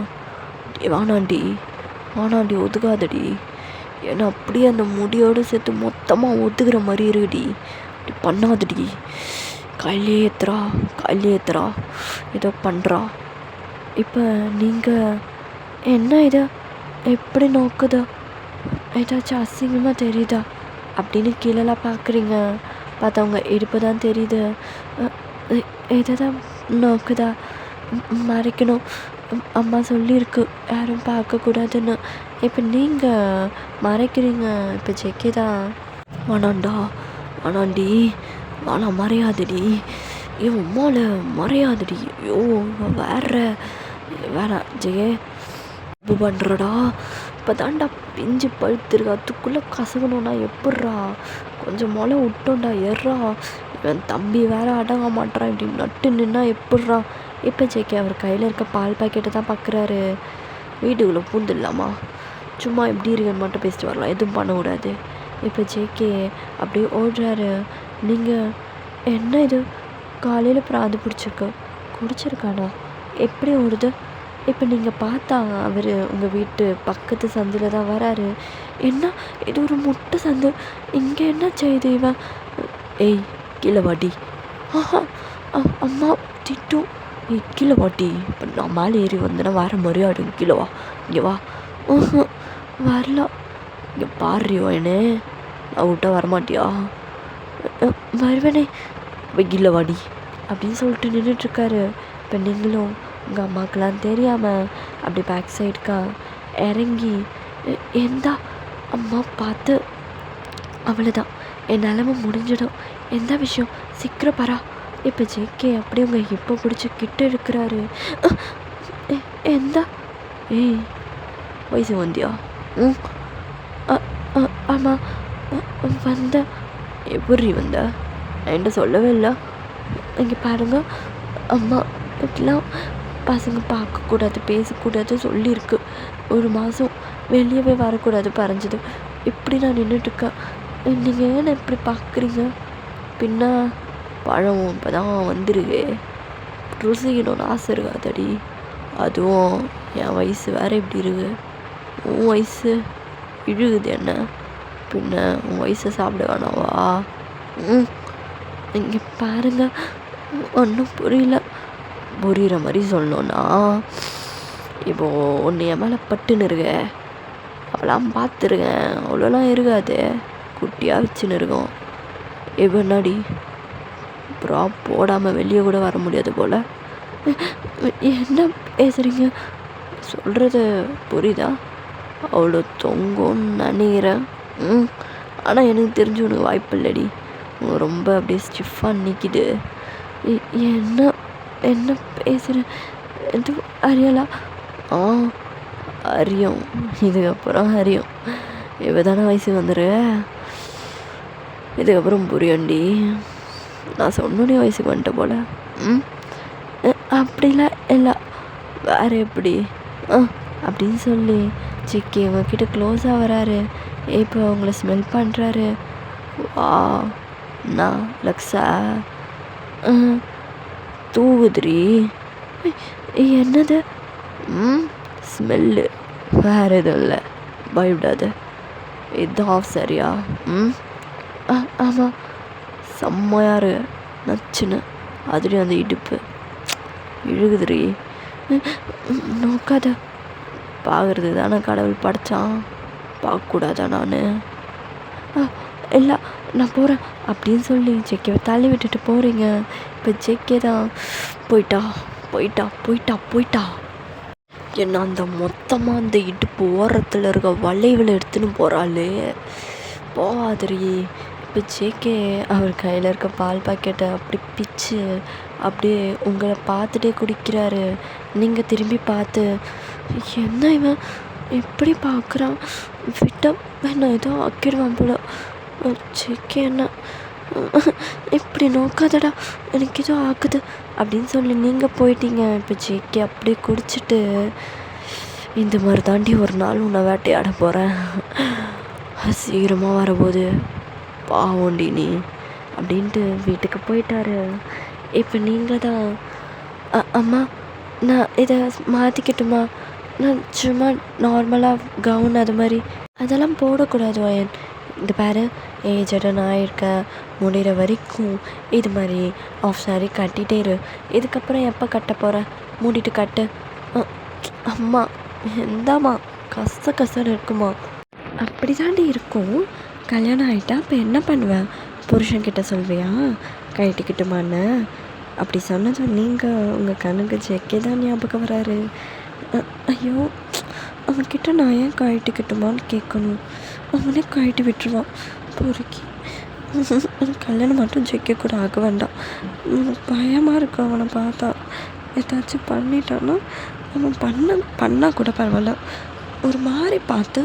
வானாண்டி ஒதுக்காதடி, ஏன்னா அப்படியே அந்த முடியோடு சேர்த்து மொத்தமாக ஒத்துக்கிற மாதிரி இருக்குடி, அப்படி பண்ணாதடி, கையிலே ஏற்றுறா ஏதோ பண்ணுறா. இப்போ நீங்கள் என்ன இதை எப்படி நோக்குதா, ஏதாச்சும் அசிங்கமாக தெரியுதா அப்படின்னு கீழெல்லாம் பார்க்குறீங்க. பார்த்தவங்க இடுப்பு தான் தெரியுது. எதை தான் நோக்குதா, மறைக்கணும், அம்மா சொல்லியிருக்கு யாரும் பார்க்கக்கூடாதுன்னு, இப்போ நீங்கள் மறைக்கிறீங்க. இப்போ ஜேகே தான் வேணாண்டா வேணாண்டி வேணாம் மறையாதடி ஐயோ உம்மால மறையாதடி ஐயோ வேணாம் ஜெயே இது பண்ணுறடா இப்போ தாண்டா பிஞ்சு பழுத்துருக்கு அதுக்குள்ளே கசகணும்னா எப்பட்றா கொஞ்சம் மொளை விட்டோண்டா ஏறா இவன் தம்பி வேற அடங்க மாட்டான் இப்படி நட்டு நின்னா எப்பட்றா இப்போ ஜேகே அவர் கையில் இருக்க பால் பாக்கெட்டை தான் பார்க்குறாரு. வீட்டுக்குள்ளே பூந்துடலாமா சும்மா எப்படி இருக்குன்னு மட்டும் பேசிட்டு வரலாம் எதுவும் பண்ணக்கூடாது. இப்போ ஜேகே அப்படியே ஓடுறாரு. நீங்கள் என்ன இது காலையில் பிராது பிடிச்சிருக்கு குடிச்சிருக்கானா எப்படி ஓடுது? இப்போ நீங்கள் பார்த்தா அவர் உங்கள் வீட்டு பக்கத்து சந்தில் தான் வராரு. என்ன இது ஒரு முட்டை சந்து இங்கே என்ன செய்யுது இவன்? ஏய் கீழே வாட்டி. ஆஹா அம்மா திட்டும். ஏய் கீழே வாட்டி. இப்போ நான் மேலே ஏறி வந்தேன்னா வேறு மரியாதை கீழே வா இங்கே வா. வரலாம் இங்கே பாடுறியோ என்ன நான் விட்டா வரமாட்டியா? வருவேனே வெயில்ல வாடி அப்படின்னு சொல்லிட்டு நின்றுட்டுருக்காரு. இப்போ நீங்களும் உங்கள் அம்மாக்கெலாம் தெரியாமல் அப்படி பேக் சைடுக்கா இறங்கி எந்தா அம்மா பார்த்து அவ்வளோதான் என் நிலமை முடிஞ்சிடும். எந்த விஷயம் சீக்கிரம் பரா. இப்போ ஜேகே அப்படியே உங்கள் ஹிப்பை பிடிச்சி கிட்ட இருக்கிறாரு. எந்தா ஏய் வயசு வந்தியா? ஆமாம் வந்த. எப்படி வந்த? என்கிட்ட சொல்லவே இல்லை. இங்கே பாருங்க அம்மா இதெல்லாம் பசங்க பார்க்கக்கூடாது பேசக்கூடாது சொல்லியிருக்கு. 1 மாதம் வெளியவே வரக்கூடாது பறஞ்சது. இப்படி நான் நின்றுட்டுருக்கேன். நீங்கள் ஏன் இப்படி பார்க்குறீங்க? பின்ன பழம் இப்போ தான் வந்துருக்கு ருசிக்கணும்னு ஆசை இருக்காதடி. அதுவும் என் வயசு வேறு இப்படி இருக்கு. உன் வயசு இழுகுது என்ன? பின்ன உன் வயசை சாப்பிட வேணாவா? இங்கே பாருங்க ஒன்றும் புரியல. புரிகிற மாதிரி சொல்லணுன்னா இப்போது ஒன்று என் மேலே பட்டுன்னு இருக்க அவளாம் பார்த்துருக்கேன். அவ்வளோலாம் இருக்காது குட்டியாக வச்சுன்னு இருக்கோம். இப்போ என்னாடி அப்புறம் போடாமல் வெளியே கூட வர முடியாது போல். என்ன பேசுகிறீங்க? சொல்கிறது புரியுதா? அவ்வளோ தொங்கும்னு நினைக்கிறேன். ஆனால் எனக்கு தெரிஞ்சு உனக்கு வாய்ப்பு இல்லடி. ரொம்ப அப்படியே ஸ்டிஃபாக நிற்கிது. என்ன என்ன பேசுகிறேன்? இது அறியலா? அறியும் இதுக்கப்புறம் அறியும். இப்போ தானே வயசு வந்துடு இதுக்கப்புறம் புரியும்டி. நான் சொன்னோடனே வயசுக்கு வந்துட்டேன் போல். அப்படிலாம் இல்லை வேறு எப்படி அப்படின்னு சொல்லி சிக்கி உங்ககிட்ட க்ளோஸாக வராரு. இப்போ உங்களை ஸ்மெல் பண்ணுறாரு. வா நான் லக்ஸா தூவுதுரி. என்னது? ஸ்மெல்லு வேறு எதுவும் இல்லை பயப்படாது. இதுதான் சரியா? ஆமாம் செம்மையாக இருக்கு நச்சுன்னு. அதுலேயும் அந்த இடுப்பு இழுகுதுரி. நோக்காத பார்க்குறது தானே கடவுள் படைச்சான் பார்க்கக்கூடாதா? நான் இல்லை நான் போகிறேன் அப்படின்னு சொல்லி ஜேகேவை தள்ளி விட்டுட்டு போகிறீங்க. இப்போ ஜேகே தான் போயிட்டா போயிட்டா போயிட்டா போயிட்டா என்ன அந்த மொத்தமாக அந்த இடுப்பு ஓரத்தில் இருக்க வளைவில் எடுத்துன்னு போகிறாளே போவாதிரி. இப்போ ஜேகே அவர் கையில் இருக்க பால் பாக்கெட்டை அப்படி பிச்சு அப்படியே உங்களை பார்த்துட்டே குடிக்கிறாரு. நீங்கள் திரும்பி பார்த்து என்ன இவன் எப்படி பார்க்குறான் விட்ட என்ன ஏதோ ஆக்கிடுவான் போல. ஜேகே என்ன இப்படி நோக்காதடா எனக்கு ஏதோ ஆக்குது அப்படின்னு சொல்லி நீங்கள் போயிட்டீங்க. இப்போ ஜேகே அப்படியே குடிச்சிட்டு இந்த மாதிரி தாண்டி ஒரு நாள் உன்னை வேட்டையாட போகிறேன் சீக்கிரமாக வரபோது பாவோண்டி நீ அப்படின்ட்டு வீட்டுக்கு போயிட்டாரு. இப்போ நீங்கள் தான் அம்மா நான் இதை மாற்றிக்கட்டுமா? நான் சும்மா நார்மலாக கவுன் அது மாதிரி அதெல்லாம் போடக்கூடாது வயன். இந்த பாரு ஏஜடன் ஆகிருக்கேன் முடிகிற வரைக்கும் இது மாதிரி ஆஃப் சாரி கட்டிகிட்டே இரு. இதுக்கப்புறம் எப்போ கட்ட போகிறேன்? மூடிட்டு கட்டு. அம்மா எந்தாம்மா கசன்னு இருக்குமா? அப்படி தாண்டி இருக்கும். கல்யாணம் ஆகிட்டா இப்போ என்ன பண்ணுவேன்? புருஷன்கிட்ட சொல்வியா கட்டிக்கிட்டுமான்னு? அப்படி சொன்னதும் நீங்கள் உங்கள் கண்ணுக்கு ஜேகே தான் ஞாபகம் வராரு. ஐயோ அவன்கிட்ட நான் ஏன் கழட்டிக்கட்டுமான்னு கேட்கணும். அவனே கழட்டி விட்டுருவான். பொறுக்கி கல்யாணம் மட்டும் ஜெயிக்க கூட ஆக வேண்டாம். பயமாக இருக்கு அவனை பார்த்தா. ஏதாச்சும் பண்ணிட்டான்னா அவன் பண்ணால் கூட பரவாயில்ல, ஒரு மாதிரி பார்த்து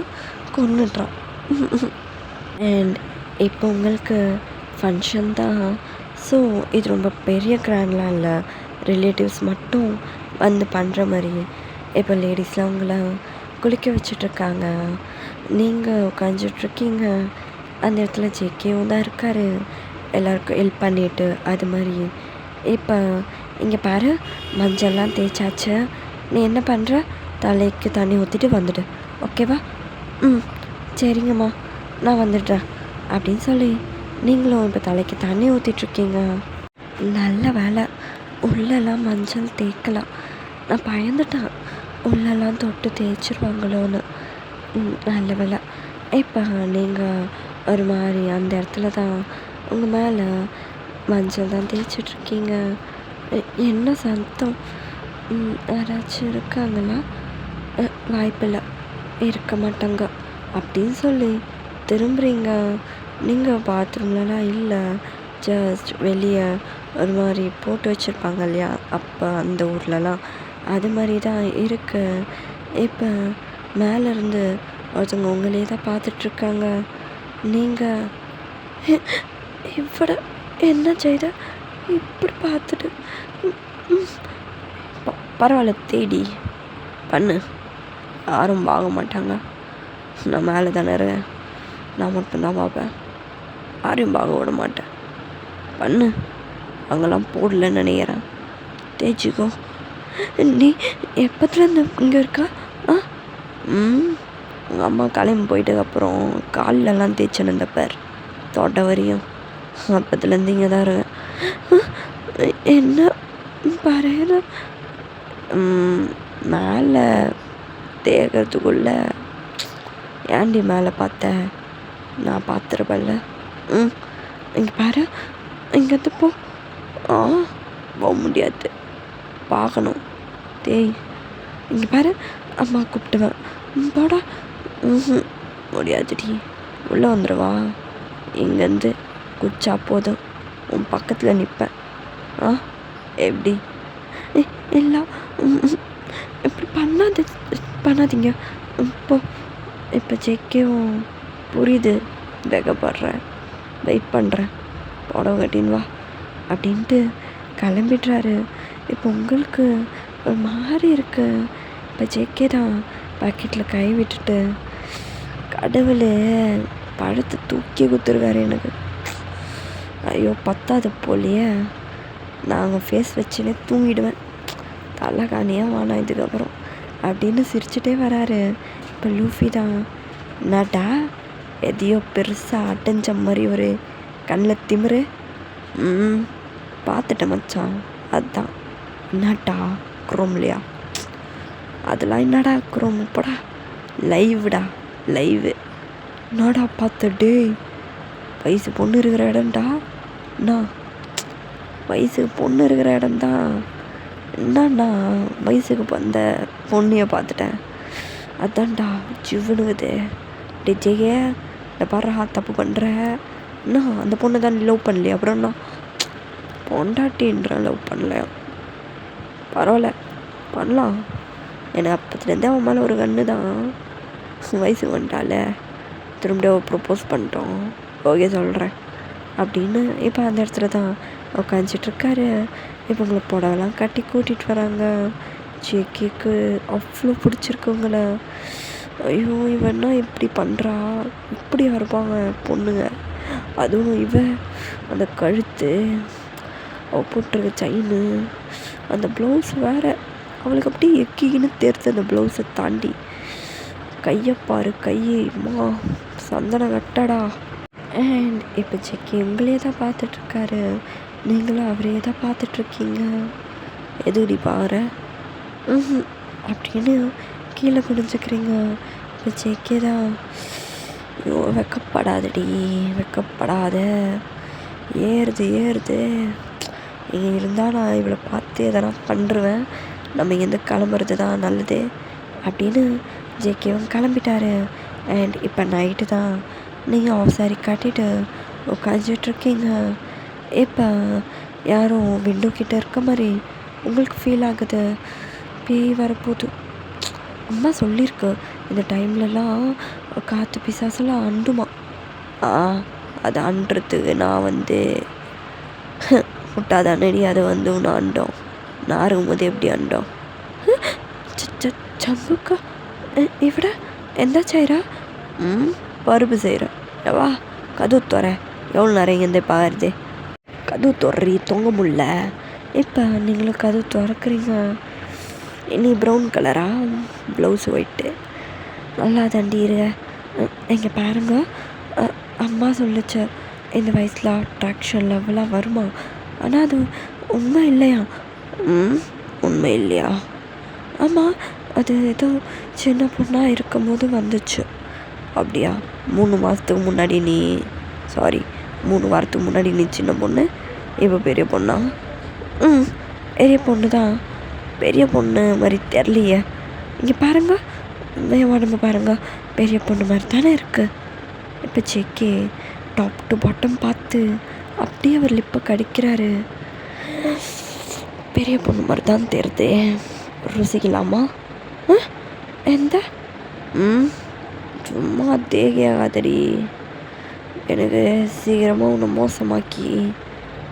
கொன்னுடுறான். அண்ட் இப்போ உங்களுக்கு ஃபங்க்ஷன் தான். ஸோ இது ரொம்ப பெரிய கிராண்ட்லாம் இல்லை, ரிலேட்டிவ்ஸ் மட்டும் வந்து பண்ணுற மாதிரி. இப்போ லேடிஸ்லாம் உங்களை குளிக்க வச்சிட்ருக்காங்க, நீங்கள் உட்காந்துட்ருக்கீங்க. அந்த இடத்துல ஜேகேவும் தான் இருக்கார், எல்லாருக்கும் ஹெல்ப் பண்ணிட்டு அது மாதிரி. இப்போ இங்கே பாரு, மஞ்சள்லாம் தேய்ச்சாச்சு, நீ என்ன பண்ணுற, தலைக்கு தண்ணி ஊற்றிட்டு வந்துடு, ஓகேவா? சரிங்கம்மா, நான் வந்துடுறேன் அப்படின்னு சொல்லி நீங்களும் இப்போ தலைக்கு தண்ணி ஊற்றிட்ருக்கீங்க. நல்ல வேலை, உள்ளெல்லாம் மஞ்சள் தேய்க்கலாம். நான் பயந்துட்டேன் உள்ளெல்லாம் தொட்டு தேய்ச்சிருவாங்களோன்னு. நல்ல வேலை. இப்போ நீங்கள் ஒரு மாதிரி அந்த இடத்துல தான் உங்கள் மேலே மஞ்சள் தான் தேய்ச்சிட்ருக்கீங்க. என்ன சத்தம்? யாராச்சும் இருக்காங்களா? வாய்ப்பில்லை, இருக்க மாட்டாங்க அப்படின்னு சொல்லி திரும்புறீங்க. நீங்கள் பாத்ரூம்லலாம் இல்லை, ஜஸ்ட் வெளியே ஒரு மாதிரி போட்டு வச்சுருப்பாங்க இல்லையா, அப்போ அந்த ஊர்லலாம் அது மாதிரி தான் இருக்குது. இப்போ மேலேருந்து ஒருத்தவங்க உங்களே தான் பார்த்துட்ருக்காங்க. நீங்கள் இவ்வளோ என்ன செய்த இப்படி பார்த்துட்டு? பரவாயில்ல, தேடி பண்ணு, யாரும் வாங்க மாட்டாங்க. நான் மேலே தானே இருக்கேன், நான் மட்டும்தான் பார்ப்பேன், யாரையும் பார்க்க விட மாட்டேன். பண்ணு, அங்கெல்லாம் போடலன்னு நினைக்கிறேன், தேய்ச்சிக்கோ. நீ எப்போத்துலேருந்து இங்கே இருக்கா? உங்கள் அம்மா கிளம்பி போயிட்டதுக்கப்புறம் காலிலெல்லாம் தேய்ச்சேன்னு இந்த பேர் தோட்ட வரையும், அப்பத்துலேருந்து இங்கே தான் இருக்கேன். என்ன பாரு, மேலே தேய்க்கிறதுக்குள்ள ஏண்டி மேலே பார்த்தேன், நான் பார்த்துருப்பேன்ல. இங்கே பாரு, இங்கேருந்து போ. போக முடியாது, பார்க்கணும். தேய், இங்கே பாரு, அம்மா கூப்பிட்டுவேன், போடா. முடியாதுடி, உள்ளே வந்துடுவா. இங்கேருந்து குச்சா போதும், உன் பக்கத்தில் நிற்பேன். எப்படி? எல்லாம் இப்படி பண்ணாதீங்க. இப்போ ஜெய்க்கவும் புரியுது, வெகப்படுறேன், வெயிட் பண்ணுறேன், புடவை கட்டின்னு வா அப்படின்ட்டு கிளம்பிடுறாரு. இப்போ உங்களுக்கு ஒரு மாதிரி இருக்கு. இப்போ ஜேகே தான் பாக்கெட்டில் கை விட்டுட்டு, கடவுள் பழத்தை தூக்கி கொடுத்துருக்காரு எனக்கு. ஐயோ, பத்தாது போலையே, நாங்கள் ஃபேஸ் வச்சுன்னே தூங்கிடுவேன், தலை காணியாக வேணாம் இதுக்கப்புறம் அப்படின்னு சிரிச்சுட்டே வராரு. இப்போ லூஃபி தான், என்னடா எதையோ பெருசாக அடைஞ்ச மாதிரி ஒரு கண்ணில் திமிரு. பார்த்துட்டேன் மச்சான், அதுதான். என்னடா குரோம்லையா? அதெல்லாம் என்னடா குரோம், போடா, லைவ்டா, லைவு. என்னடா பார்த்த, டே வயசு பொண்ணு இருக்கிற இடம்டா, என்ன வயசுக்கு பொண்ணு இருக்கிற இடம்தான். என்னண்ணா வயசுக்கு வந்த பொண்ணைய பார்த்துட்டேன், அதான்டா ஜிவனுகுது. டே ஜெய, இந்த பாரு தப்பு பண்ணுற, என்ன அந்த பொண்ணை தான் லவ் பண்ணலையா? அப்புறம் என்ன பொண்டாட்டின்ற லவ் பண்ணலையா? பரவாயில்ல, பண்ணலாம். எனக்கு அப்பத்துலேருந்தே அவன் மேலே ஒரு கண்ணு தான். வயசுக்கு வந்துட்டால, திரும்ப ப்ரப்போஸ் பண்ணிட்டோம், ஓகே சொல்கிறேன் அப்படின்னு. இப்போ அந்த இடத்துல தான் உட்காந்துட்ருக்காரு. இப்போ உங்களை புடவெல்லாம் கட்டி கூட்டிகிட்டு வராங்க. ஜேகேக்கு அவ்வளோ பிடிச்சிருக்குங்கள. ஐயோ, இவன்னா இப்படி பண்ணுறா, இப்படியா இருப்பாங்க பொண்ணுங்க. அதுவும் அந்த கழுத்து, அவள் போட்டிருக்க செயின்னு, அந்த ப்ளவுஸ் வேறு அவளுக்கு அப்படியே எக்கின்னு தெரியுது. அந்த ப்ளவுஸை தாண்டி கையப்பாரு, கையம்மா சந்தன கட்டடா. அண்ட் இப்போ ஜேகே உங்களே தான் பார்த்துட்ருக்காரு, நீங்களும் அவரே தான் பார்த்துட்ருக்கீங்க. எதுடி பாரு அப்படின்னு கீழே குடிஞ்சுக்கிறீங்க. இப்போ ஜேகே தான், ஐயோ வெக்கப்படாதடி, வெக்கப்படாத, ஏறுது இங்கே இருந்தால் நான் இவளை பார்த்து எதனா பண்ணுருவேன், நம்ம இங்கேருந்து கிளம்புறது தான் நல்லது அப்படின்னு ஜேகேவும் கிளம்பிட்டாரு. அண்ட் இப்போ நைட்டு தான். நீங்கள் ஆஃப் சாரி கட்டிட்டு உட்காந்துட்ருக்கீங்க. இப்போ யாரும் விண்டோ கிட்ட இருக்க மாதிரி உங்களுக்கு ஃபீல் ஆகுது. பேய் வரப்போகுது. அம்மா சொல்லியிருக்கு இந்த டைம்லலாம் காற்று பிசாசெல்லாம் அண்டுமா. அது அண்டுறதுக்கு நான் முட்டாதானடி அது உன்னை அண்டோம். நான் இருக்கும்போது எப்படி அண்டோம்? சங்குக்கா இவிட எந்த செய்கிறா? பருப்பு செய்கிறேன். எவா கதவு துற. எவ்வளோ நேரம் இங்கேருந்து பாருது. கதவு துறி தொங்க முடில. இப்போ நீங்களும் கதவு திறக்கிறீங்க. நீ ப்ரௌன் கலரா? ப்ளவுஸ் ஒயிட்டு நல்லா தாண்டி இருங்க. இங்கே பாருங்க, அம்மா சொல்லிச்சு இந்த வயசில் அட்ராக்ஷன் லெவலாக வருமா. ஆனால் அது உண்மை இல்லையா? உண்மை இல்லையா? ஆமாம், அது ஏதோ சின்ன பொண்ணாக இருக்கும் போது வந்துச்சு. அப்படியா? 3 மாதத்துக்கு முன்னாடி 3 வாரத்துக்கு முன்னாடி நீ சின்ன பொண்ணு, இப்போ பெரிய பொண்ணா? பெரிய பொண்ணு தான். பெரிய பொண்ணு மாதிரி தெரியலையே. இங்கே பாருங்க, உடம்பு பாருங்க, பெரிய பொண்ணு மாதிரி தானே இருக்குது. இப்போ ஜேகே டாப் டு பாட்டம் பார்த்து அப்படியே அவர் லிப்பை கடிக்கிறாரு. பெரிய பொண்ணு மாதிரி தான் தெரியுது. ருசிக்கலாமா? எந்த சும்மா தேகையாகாதடி. எனக்கு சீக்கிரமாக உன்னை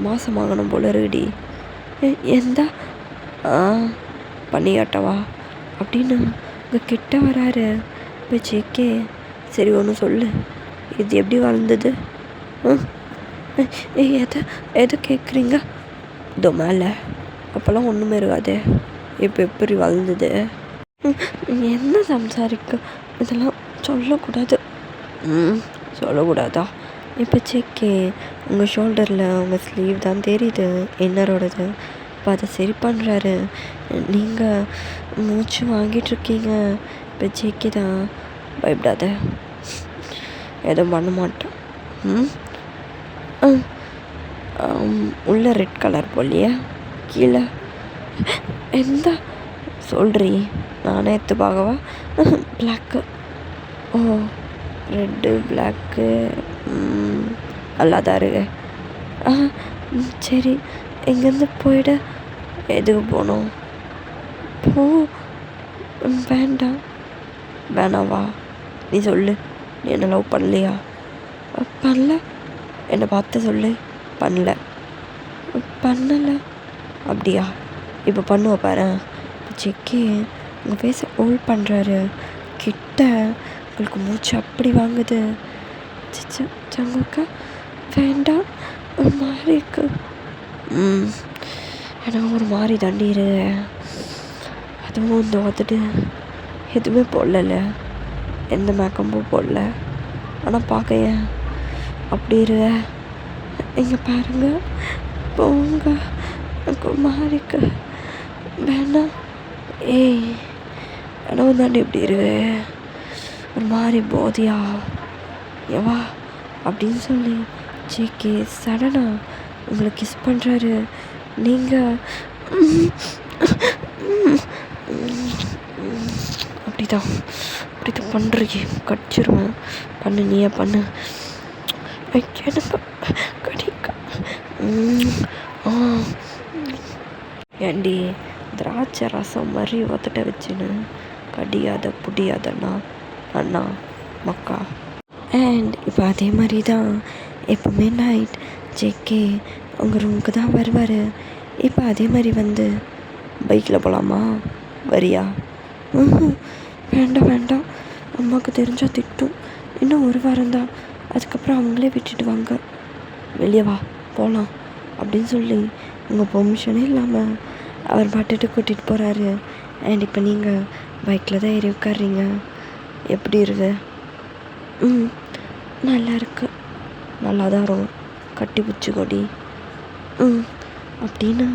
மோசமாகணும் போல இருக்குடி. எந்த பண்ணியாட்டவா அப்படின்னு இங்கே கிட்ட வராரு. இப்போ ஜேகே சரி ஒன்று சொல்லு, இது எப்படி வளர்ந்தது? எதை கேட்குறீங்க? இதோ மேலே அப்போல்லாம் ஒன்றுமே இருக்காது. இப்போ எப்படி வளர்ந்தது? என்ன சம்சாரிக்க இதெல்லாம் சொல்லக்கூடாது. சொல்லக்கூடாதா? இப்போ ஜேகே உங்கள் ஷோல்டரில் உங்கள் ஸ்லீவ் தான் தெரியுது இன்னரோடது. இப்போ அதை சரி பண்ணுறாரு. நீங்கள் மூச்சு வாங்கிட்டுருக்கீங்க. இப்போ ஜேகே தான் பயப்படாத, எதுவும் பண்ண மாட்டேன். உள்ள ரெட் கலர் போலியே, கீழே எந்த சொல்கிறீ? நானே எடுத்து பார்க்கவா? பிளாக்கு. ஓ, ரெட்டு பிளாக்கு நல்லா தான் இருக்கு. சரி, இங்கேருந்து போயிட. எதுக்கு போகணும்? வேண்டாம். வேணாவா? நீ சொல்லு, நீ என்ன லவ் பண்ணலையா? பண்ணல. என்னை பார்த்து சொல்லு. பண்ணலை. அப்படியா? இப்போ பண்ணுவ பாரு. ஜேகே உங்கள் ஃபேஸை ஹோல்ட் பண்ணுறாரு. கிட்ட உங்களுக்கு மூச்சு அப்படி வாங்குது. சங்குக்கா வேண்டாம், ஒரு மாதிரி இருக்கு. எனக்கு ஒரு மாதிரி தாண்டி இரு. அதுவும் வந்துட்டு எதுவுமே போடல, எந்த மேக்கப்பும் போடல. ஆனால் பார்க்க அப்படி இரு. இங்கே பாருங்க, போங்க, எனக்கு ஒரு மாதிரி இருக்கு. வேணாம். எனக்கு தாண்டி இப்படி இருக்கு, ஒரு மாதிரி போதியா எவா அப்படின்னு சொல்லி ஜேகே சடனாக உங்களை கிஸ் பண்ணுறாரு. நீங்கள் அப்படிதான் பண்ணுறீங்க. கடிச்சிருவேன். பண்ணு, நீயே பண்ணு. எனக்கு கடிக்க. ஏண்டி திராட்சை ரசம் மாதிரி ஒத்தட்ட வச்சுன்னு கடியாத புடியாதண்ணா அண்ணா மக்கா. அண்ட் இப்போ அதே மாதிரி தான் எப்போவுமே நைட் ஜேகே உங்கள் ரூமுக்கு தான் வருவார். இப்போ அதே மாதிரி பைக்கில் போகலாமா? வரியா? வேண்டாம், அம்மாவுக்கு தெரிஞ்சால் திட்டும். இன்னும் 1 வாரம் தான், அதுக்கப்புறம் அவங்களே விட்டுட்டு வாங்க. வெளியே வா போகலாம் அப்படின்னு சொல்லி உங்கள் பெர்மிஷனே இல்லாமல் அவர் பாட்டுட்டு கூட்டிகிட்டு போகிறாரு. அண்ட் இப்போ நீங்கள் பைக்கில் தான் ஏறி உட்கார்றீங்க. எப்படி இருக்கு? நல்லா இருக்கு. நல்லா தான் இருக்கும். கட்டி பிடிச்சி கொடி அப்படின்னு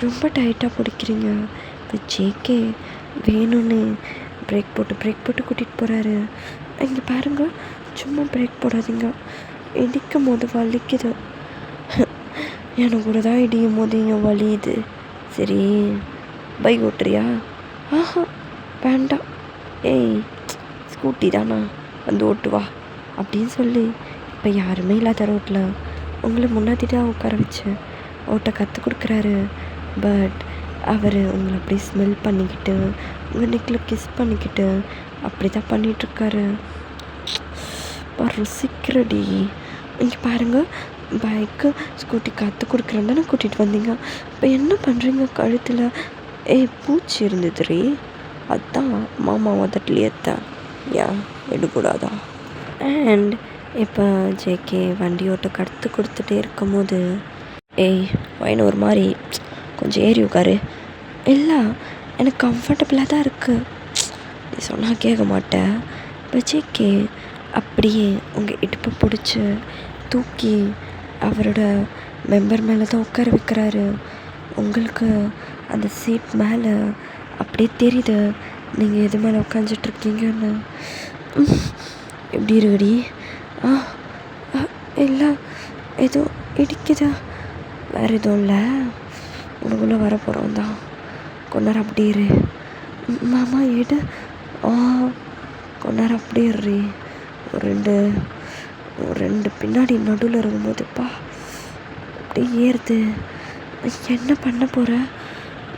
ரொம்ப டைட்டாக பிடிக்கிறீங்க. இப்போ ஜேகே வேணும்னு பிரேக் போட்டு கூட்டிகிட்டு போகிறாரு. இங்கே பாருங்க, சும்மா பிரேக் போடாதீங்க. இடிக்கும் போது வலிக்குது. எனக்கு கூட தான் இடியும் போது இங்கே வலியுது. சரி, பைக் ஓட்டுறியா? வேண்டாம். ஸ்கூட்டி தானா வந்து ஓட்டுவா அப்படின்னு சொல்லி இப்போ யாருமே இல்லாத ரோட்டில் உங்களை முன்னாடி தான் உட்கார வச்சு ஓட்ட கற்றுக் கொடுக்குறாரு. பட் அவர் உங்களை அப்படியே ஸ்மெல் பண்ணிக்கிட்டு உங்கள் நெக்கில் கிஸ் பண்ணிக்கிட்டு அப்படி தான் பண்ணிகிட்ருக்காரு. ருசிக்கிறடி. இங்கே பாருங்கள், பைக்கு ஸ்கூட்டி கற்றுக் கொடுக்குறேன்னு தானே கூட்டிகிட்டு வந்தீங்க. இப்போ என்ன பண்ணுறீங்க கழுத்தில்? பூச்சி இருந்ததுரி, அதுதான் மாமா உதட்டலையே தான். ஏன் எடுக்கூடாதா? அண்ட் இப்போ ஜேகே வண்டி ஓட்ட கற்றுக் கொடுத்துட்டே இருக்கும் போது வயனு ஒரு மாதிரி கொஞ்சம் ஏறி உட்காரு. இல்லை எனக்கு கம்ஃபர்டபுளாக தான் இருக்குது, நீ சொன்னால் கேட்க மாட்டேன். இப்போ ஜேகே அப்படியே உங்கள் இடுப்பை பிடிச்சி தூக்கி அவரோட மெம்பர் மேலே தான் உட்கார வைக்கிறாரு. உங்களுக்கு அந்த சீட் மேலே அப்படியே தெரியுது நீங்கள் எது மேலே உட்காந்துட்ருக்கீங்கன்னு. எப்படி இருக்குடி? இல்லை ஏதோ இடிக்குதா, வேறு எதுவும் இல்லை, உனக்குள்ளே வர போகிறோம் தான், கொஞ்ச நேரம் அப்படி இரு. மாமா எடு. கொஞ்ச நேரம் அப்படியே இரு. ரெண்டு பின்னாடி நடுவில் இருக்கும்போதுப்பா அப்படியே ஏறுது. என்ன பண்ண போகிற?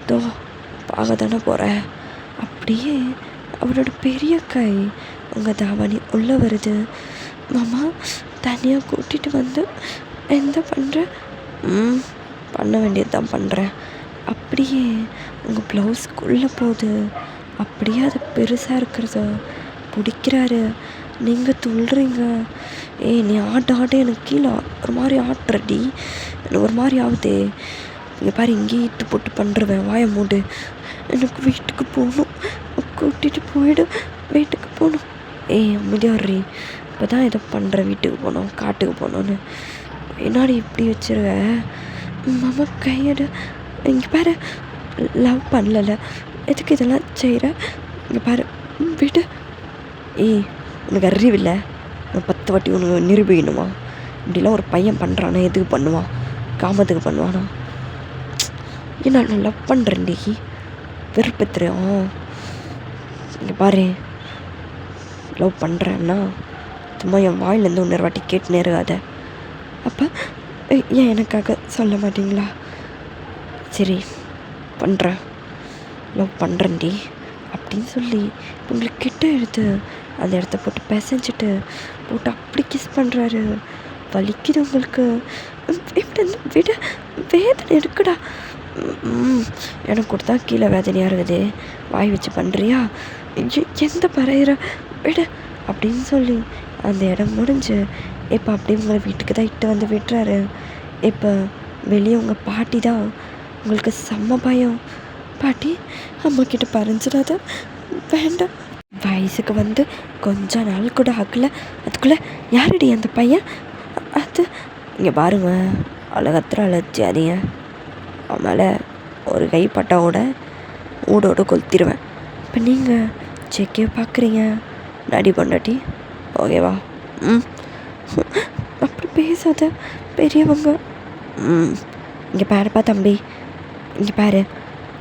தோ பார்க்க தானே போகிற. அப்படியே அவரோட பெரிய கை உங்கள் தாவணி உள்ளே வருது. மாமா தனியாக கூட்டிகிட்டு வந்து என்ன பண்ணுற? பண்ண வேண்டியது தான் பண்ணுறேன். அப்படியே உங்கள் ப்ளவுஸ்க்குள்ளே போகுது. அப்படியே அது பெருசாக இருக்கிறத பிடிக்கிறாரு. நீங்கள் துள்ளுறீங்க. நீ ஆட்ட எனக்கு கீழே ஒரு மாதிரி ஆட்டுறடி, எனக்கு ஒரு மாதிரி ஆகுதே. இங்கே பாரு, இங்கேயே இட்டு போட்டு பண்ணுறவேன், வாயை மூடு. எனக்கு வீட்டுக்கு போகணும், கூட்டிகிட்டு போயிடு, வீட்டுக்கு போகணும். அமைதியாடுறி, இப்போ தான் ஏதோ பண்ணுற, வீட்டுக்கு போகணும், காட்டுக்கு போகணுன்னு என்னாடி இப்படி வச்சிருவேன். மாமா கையெடு. இங்கே பாரு, லவ் பண்ணல, எதுக்கு இதெல்லாம் செய்கிற? இங்கே பாரு, விடு. உனக்கு அறிவில்லை, நான் 10 வாட்டி உனக்கு நிரூபிக்கணுமா? இப்படிலாம் ஒரு பையன் பண்ணுறானா எதுக்கு பண்ணுவான்? காமத்துக்கு பண்ணுவானா? நான் லவ் பண்ணுறேன்டி, வெறுப்பத்துறேன். இங்கே பாரு, லவ் பண்ணுறேன்னா சும்மா என் வாயிலேருந்து இன்னொரு வாட்டி கேட்டுனே இருக்காத. அப்போ ஏன் எனக்காக சொல்ல மாட்டிங்களா? சரி பண்ணுறேன், லவ் பண்ணுறேன்டி அப்படின்னு சொல்லி உங்களுக்கு கிட்ட எடுத்து அந்த இடத்த போட்டு பிசைஞ்சிட்டு போட்டு அப்படி கிஸ் பண்ணுறாரு. வலிக்குது உங்களுக்கு? இப்படி விட, வேதனை இருக்குடா. எனக்கு கொடுத்தா கீழே வேதனையாக இருக்குது, வாய் வச்சு பண்ணுறியா? எந்த பறையிற, விட அப்படின்னு சொல்லி அந்த இடம் முடிஞ்சு இப்போ அப்படியே உங்களை வீட்டுக்கு தான் இட்டு வந்து விட்டுறாரு. இப்போ வெளியே உங்கள் பாட்டி தான் உங்களுக்கு செம்ம பயம். பாட்டி, அம்மாக்கிட்ட பறிஞ்சிடாத, வேண்டாம். வயசுக்கு வந்து கொஞ்ச நாள் கூட ஆகலை, அதுக்குள்ளே யாருடி அந்த பையன்? அது இங்கே பாருங்க, அழகத்திர அழைச்சாதீங்க. அவனால் ஒரு கை பட்டாவோட ஊடோடு கொளுத்திடுவேன். இப்போ நீங்கள் செக்கே பார்க்குறீங்க, நடி பொண்டாட்டி, ஓகேவா? அப்படி பேசாத பெரியவங்க. இங்கே பாருப்பா தம்பி, இங்கே பாரு,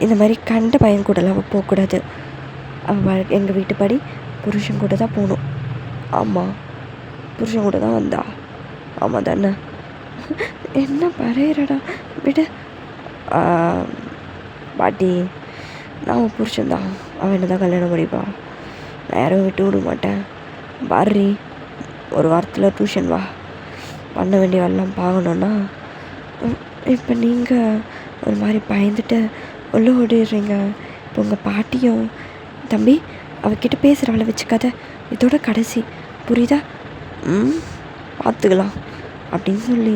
இந்த மாதிரி கண்ட பையன் கூடலாம் அவள் போகக்கூடாது. அவள் எங்கள் வீட்டுப்படி புருஷன் கூட தான் போகணும். ஆமாம், புருஷன் கூட தான் வந்தா. ஆமாம் தானே? என்ன பறையிறடா, விடு. பாட்டி, நான் அவன் புருஷன்தான், அவன் என்ன தான் கல்யாணம் பண்ணிப்பா, நான் யாரும் விட்டு விட மாட்டேன். பாரி, ஒரு வாரத்தில் டியூஷன் வா, பண்ண வேண்டிய வேலைலாம் பார்க்கணுன்னா. இப்போ நீங்கள் ஒரு மாதிரி பயந்துட்டு உள்ளே ஓடிடுறீங்க. இப்போ உங்கள் பாட்டியும், தம்பி அவகிட்ட பேசுகிறவளை வச்சுக்காத, இதோட கடைசி, புரியுதா? பார்த்துக்கலாம் அப்படின்னு சொல்லி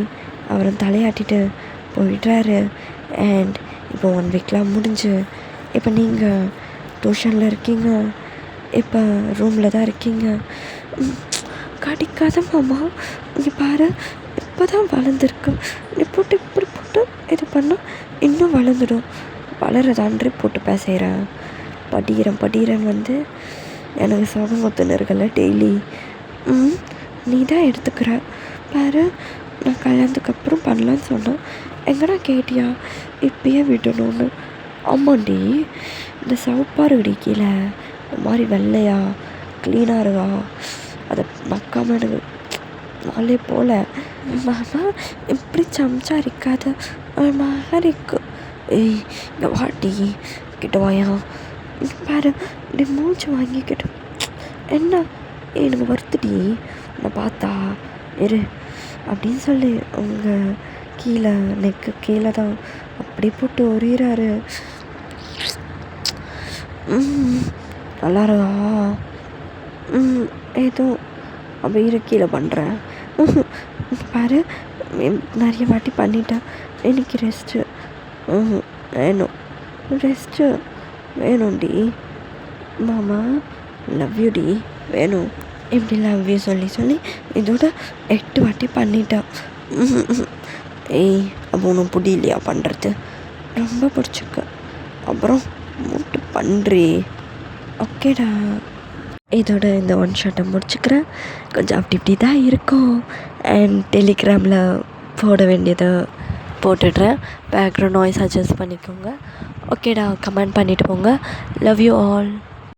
அவரும் தலையாட்டிட்டு போயிடுறாரு. அண்ட் இப்போ 1 வீக்லாம் முடிஞ்சு இப்போ நீங்கள் டியூஷனில் இருக்கீங்க, இப்போ ரூமில் தான் இருக்கீங்க. கடிக்காத மாமா, இங்கே பாரு, இப்போ தான் வளர்ந்துருக்கு, நீ போட்டு இப்படி போட்டு இது பண்ணால் இன்னும் வளர்ந்துடும். வளரதான்றே போட்டு பேசுகிறேன். படிக்கிறேன் வந்து எனக்கு சோகம் கொத்துன்னு இருக்கல டெய்லி. நீ தான் எடுத்துக்கிற பாரு. நான் கல்யாணத்துக்கு அப்புறம் பண்ணலான்னு சொன்னேன், எங்கடா கேட்டியா இப்பயே விடணும்னு? ஆமாண்டி, இந்த சவுப்பாரு கீழே ஒரு மாதிரி வெள்ளையா க்ளீனாக இருக்கா, அதை பார்க்காம எனக்கு நாளே போல. மாமா இப்படி சம்சாரிக்காத, ஒரு மாதிரி இருக்கு. ஏய் இங்கே வாட்டி கிட்ட வாயா, பாரு இப்படி மூச்சு வாங்கிக்கிட்டு என்ன எனக்கு வருத்துடி நான் பார்த்தா இரு அப்படின்னு சொல்லி அவங்க கீழே நெக்கு கீழே தான் அப்படி போட்டு ஒரியிறாரு. நல்லா இருக்கா? ஏதோ அப்படியே கீழே பண்ணுறேன். பாரு நிறைய வாட்டி பண்ணிட்டேன், எனக்கு ரெஸ்ட்டு வேணும், ரெஸ்ட்டு வேணும்டி. மாமா லவ் யூ டி, வேணும். இப்படி லவ் யூ சொல்லி சொல்லி இதோட 8 வாட்டி பண்ணிட்டான். ஏய் அப்போ ஒன்றும் பிடிலையா பண்ணுறது? ரொம்ப பிடிச்சிருக்கு. அப்புறம் மூட்டு பண்ணுறி. ஓகேடா, இதோட இந்த ஒன் ஷாட்டை முடிச்சுக்கிறேன். கொஞ்சம் அப்படி இப்படி தான் இருக்கும். அண்ட் டெலிகிராமில் போட வேண்டியதை போட்டுடுறேன். பேக்ரவுண்ட் நாய்ஸ் அட்ஜஸ்ட் பண்ணிக்கோங்க. ஓகேடா, கமெண்ட் பண்ணிவிட்டு போங்க. Love you all.